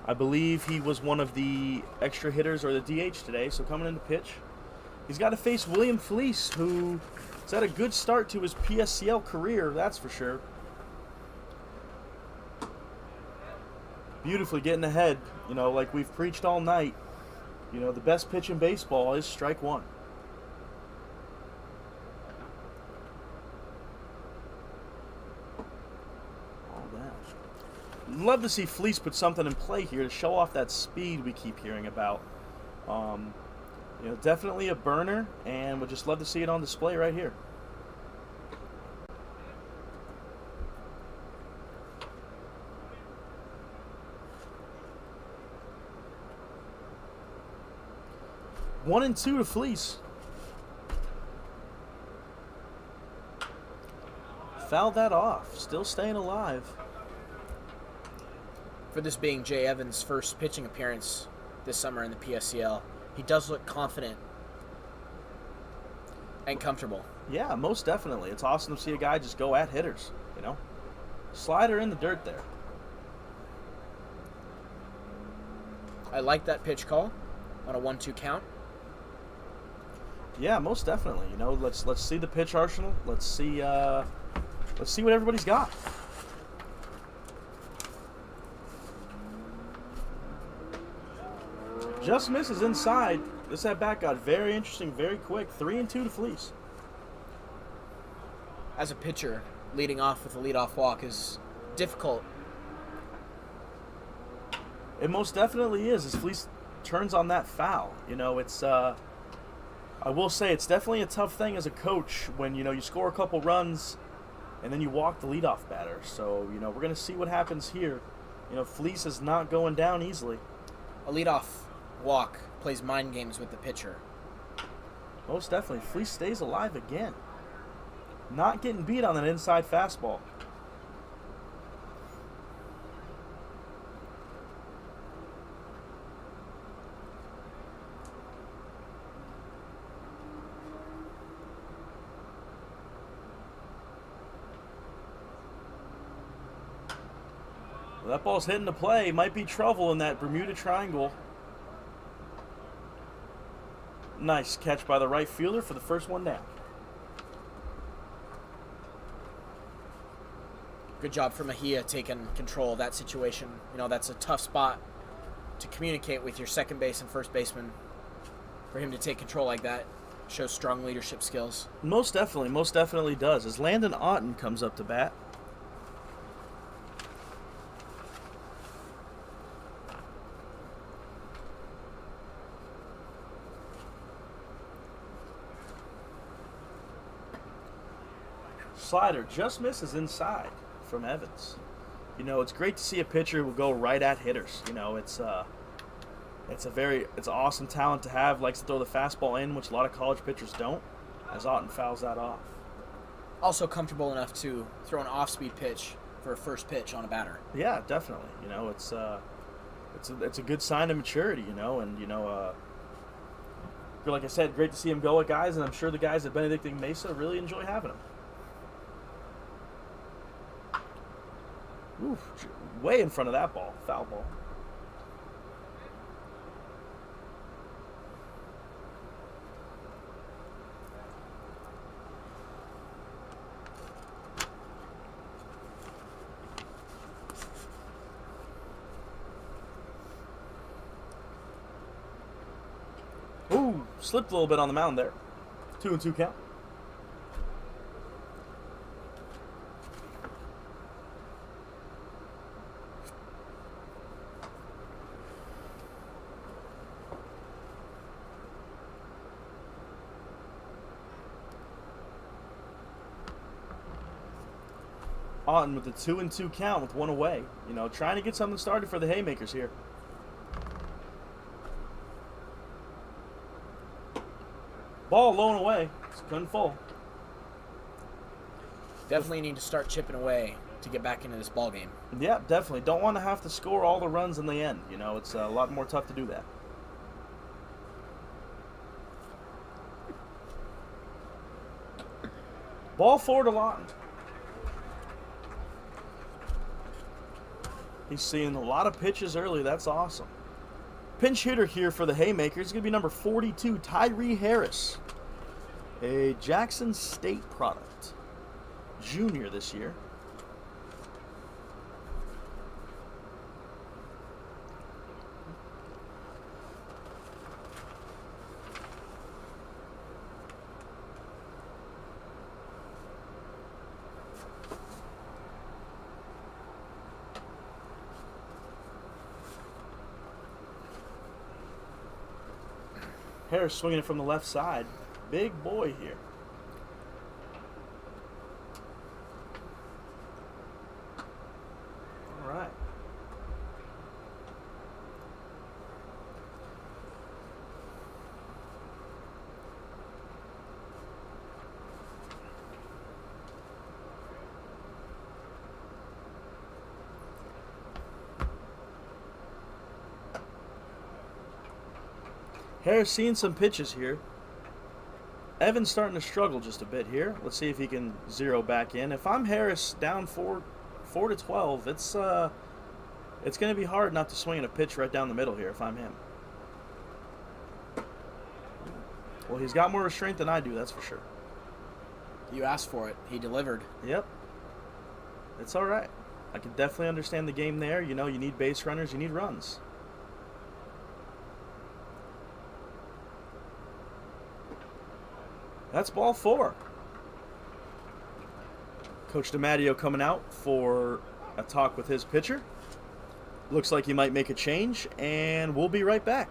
Speaker 2: I believe he was one of the extra hitters or the DH today, so coming into pitch. He's got to face William Fleece, who has had a good start to his PSCL career, that's for sure. Beautifully getting ahead, you know, like we've preached all night. You know, the best pitch in baseball is strike one. All that. Love to see Fleece put something in play here to show off that speed we keep hearing about. You know, definitely a burner, and would just love to see it on display right here. One and two to Fleece. Fouled that off. Still staying alive.
Speaker 3: For this being Jay Evans' first pitching appearance this summer in the PSCL, he does look confident and comfortable.
Speaker 2: Yeah, most definitely. It's awesome to see a guy just go at hitters, you know. Slider in the dirt there.
Speaker 3: I like that pitch call on a 1-2 count.
Speaker 2: Yeah, most definitely. You know, let's see the pitch arsenal. Let's see what everybody's got. Just misses inside. This at bat got very interesting, very quick. 3-2 to Fleece.
Speaker 3: As a pitcher, leading off with a leadoff walk is difficult.
Speaker 2: It most definitely is, as Fleece turns on that foul. You know, it's I will say it's definitely a tough thing as a coach when, you know, you score a couple runs and then you walk the leadoff batter. So, you know, we're going to see what happens here. You know, Fleece is not going down easily.
Speaker 3: A leadoff walk plays mind games with the pitcher.
Speaker 2: Most definitely. Fleece stays alive again. Not getting beat on an inside fastball. Well, that ball's hitting the play. Might be trouble in that Bermuda Triangle. Nice catch by the right fielder for the first one down.
Speaker 3: Good job for Mejia taking control of that situation. You know, that's a tough spot to communicate with your second base and first baseman. For him to take control like that shows strong leadership skills.
Speaker 2: Most definitely does. As Landon Otten comes up to bat. Slider just misses inside from Evans. You know, it's great to see a pitcher who will go right at hitters. You know, it's an awesome talent to have. Likes to throw the fastball in, which a lot of college pitchers don't, as Otten fouls that off.
Speaker 3: Also comfortable enough to throw an off-speed pitch for a first pitch on a batter.
Speaker 2: Yeah, definitely. You know, it's a good sign of maturity, you know, and, you know, like I said, great to see him go at guys, and I'm sure the guys at Benedictine Mesa really enjoy having him. Oof, way in front of that ball. Foul ball. Ooh, slipped a little bit on the mound there. 2-2 count. Otten with the 2-2 count with one away. You know, trying to get something started for the Haymakers here. Ball low and away. It's couldn't fall.
Speaker 3: Definitely need to start chipping away to get back into this ball game.
Speaker 2: Yeah, definitely. Don't want to have to score all the runs in the end. You know, it's a lot more tough to do that. Ball forward to Lawton. He's seeing a lot of pitches early. That's awesome. Pinch hitter here for the Haymakers is going to be number 42, Tyree Harris. A Jackson State product. Junior this year. Harris swinging it from the left side. Big boy here. All right. Harris seeing some pitches here. Evan's starting to struggle just a bit here. Let's see if he can zero back in. If I'm Harris down 4-12, it's going to be hard not to swing in a pitch right down the middle here if I'm him. Well, he's got more restraint than I do, that's for sure.
Speaker 3: You asked for it. He delivered.
Speaker 2: Yep. It's all right. I can definitely understand the game there. You know, you need base runners, you need runs. That's ball 4. Coach DiMatteo coming out for a talk with his pitcher. Looks like he might make a change, and we'll be right back.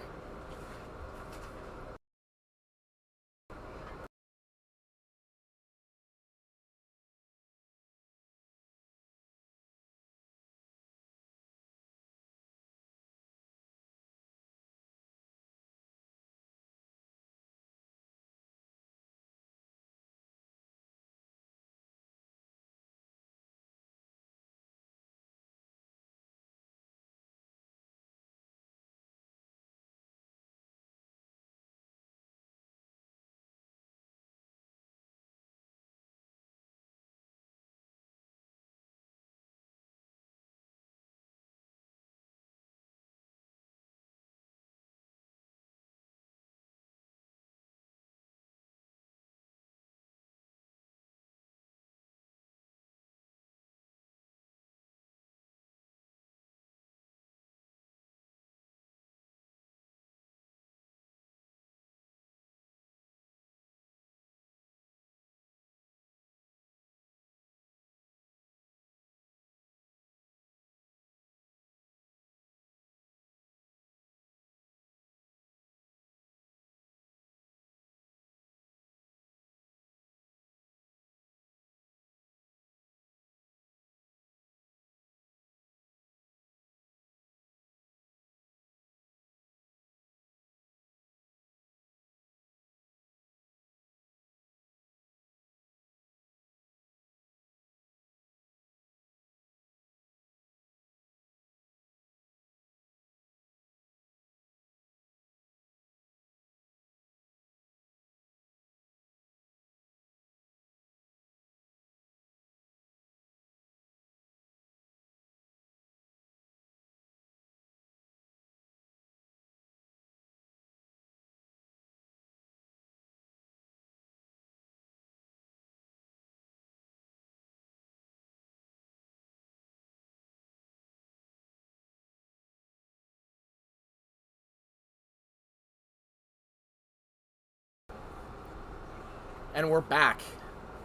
Speaker 3: And we're back.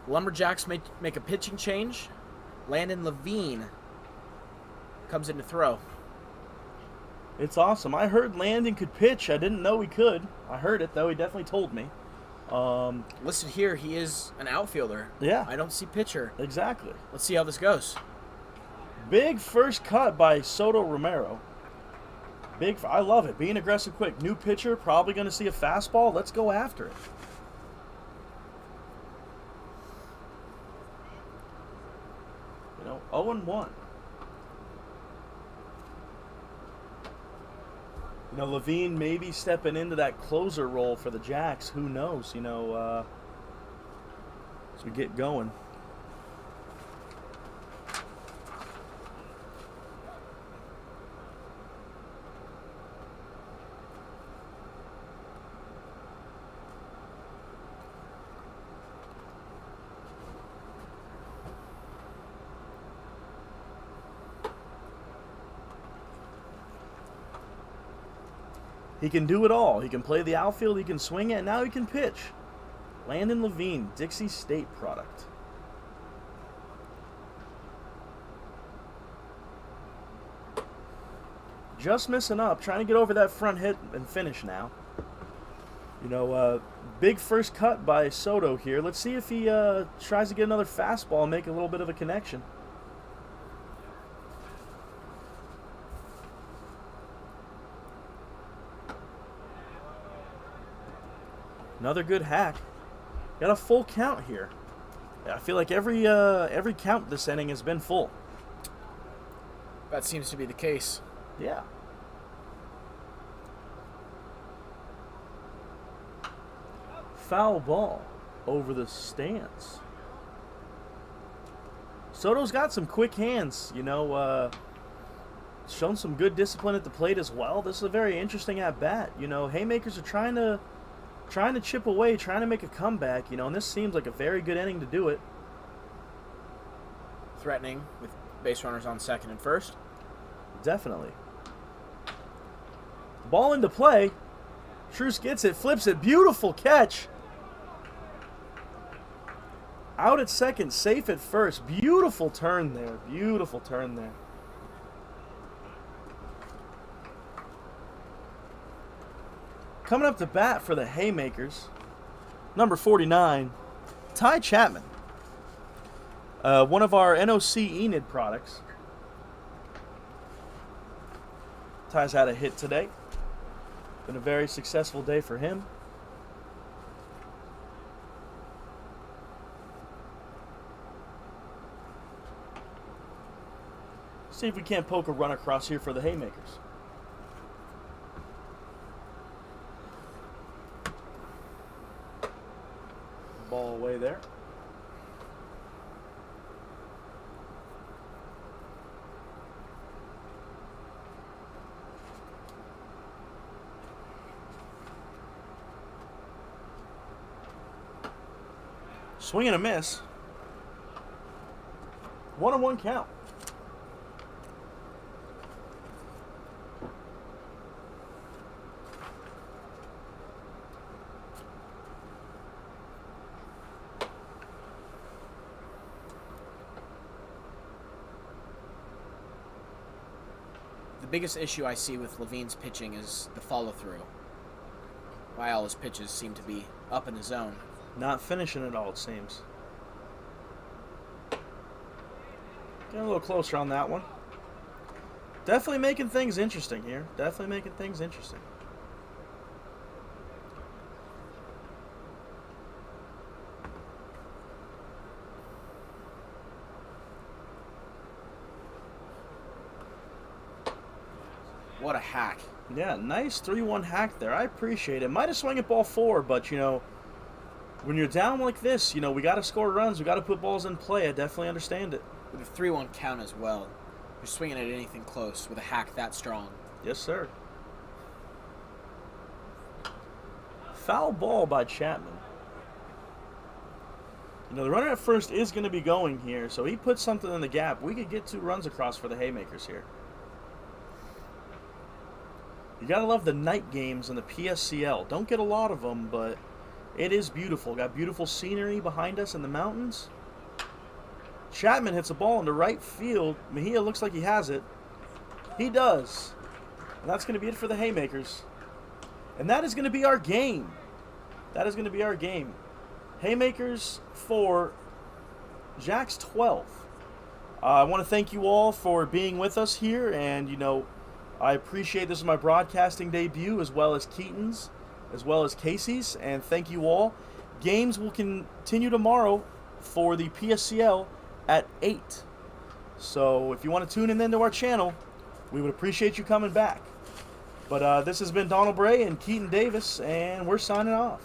Speaker 3: LumberJacks make a pitching change. Landon Levine comes in to throw.
Speaker 2: It's awesome. I heard Landon could pitch. I didn't know he could. I heard it, though. He definitely told me.
Speaker 3: Listed here, he is an outfielder.
Speaker 2: Yeah.
Speaker 3: I don't see pitcher.
Speaker 2: Exactly.
Speaker 3: Let's see how this goes.
Speaker 2: Big first cut by Soto Romero. I love it. Being aggressive quick. New pitcher, probably going to see a fastball. Let's go after it. You know, 0-1. You know, Levine maybe stepping into that closer role for the Jacks. Who knows, you know, as we get going. He can do it all. He can play the outfield, he can swing it, and now he can pitch. Landon Levine, Dixie State product. Just missing up, trying to get over that front hit and finish now. You know, big first cut by Soto here. Let's see if he tries to get another fastball and make a little bit of a connection. Another good hack. Got a full count here. I feel like every count this inning has been full.
Speaker 3: That seems to be the case.
Speaker 2: Yeah. Foul ball over the stance. Soto's got some quick hands, you know, shown some good discipline at the plate as well. This is a very interesting at-bat. You know, Haymakers are trying to chip away, trying to make a comeback, you know, and this seems like a very good inning to do it.
Speaker 3: Threatening with base runners on second and first.
Speaker 2: Definitely. Ball into play. Truce gets it, flips it. Beautiful catch. Out at second, safe at first. Beautiful turn there. Beautiful turn there. Coming up to bat for the Haymakers, number 49, Ty Chapman. One of our NOC Enid products. Ty's had a hit today. Been a very successful day for him. See if we can't poke a run across here for the Haymakers. Ball away there. Swing and a miss. 1-1 count.
Speaker 3: The biggest issue I see with Levine's pitching is the follow-through. Why all his pitches seem to be up in the zone.
Speaker 2: Not finishing it all, it seems. Getting a little closer on that one. Definitely making things interesting here. Definitely making things interesting.
Speaker 3: What a hack.
Speaker 2: Yeah, nice 3-1 hack there. I appreciate it. Might have swung at ball 4, but, you know, when you're down like this, you know, we got to score runs. We got to put balls in play. I definitely understand it.
Speaker 3: With a 3-1 count as well. You're swinging at anything close with a hack that strong.
Speaker 2: Yes, sir. Foul ball by Chapman. You know, the runner at first is going to be going here, so he puts something in the gap. We could get 2 runs across for the Haymakers here. You got to love the night games in the PSCL. Don't get a lot of them, but it is beautiful. Got beautiful scenery behind us in the mountains. Chapman hits a ball into right field. Mejia looks like he has it. He does. And that's going to be it for the Haymakers. And that is going to be our game. That is going to be our game. Haymakers 4, Jacks 12. I want to thank you all for being with us here. And, you know, I appreciate this is my broadcasting debut, as well as Keaton's, as well as Casey's. And thank you all. Games will continue tomorrow for the PSCL at 8. So if you want to tune in then to our channel, we would appreciate you coming back. But this has been Donald Bray and Keaton Davis, and we're signing off.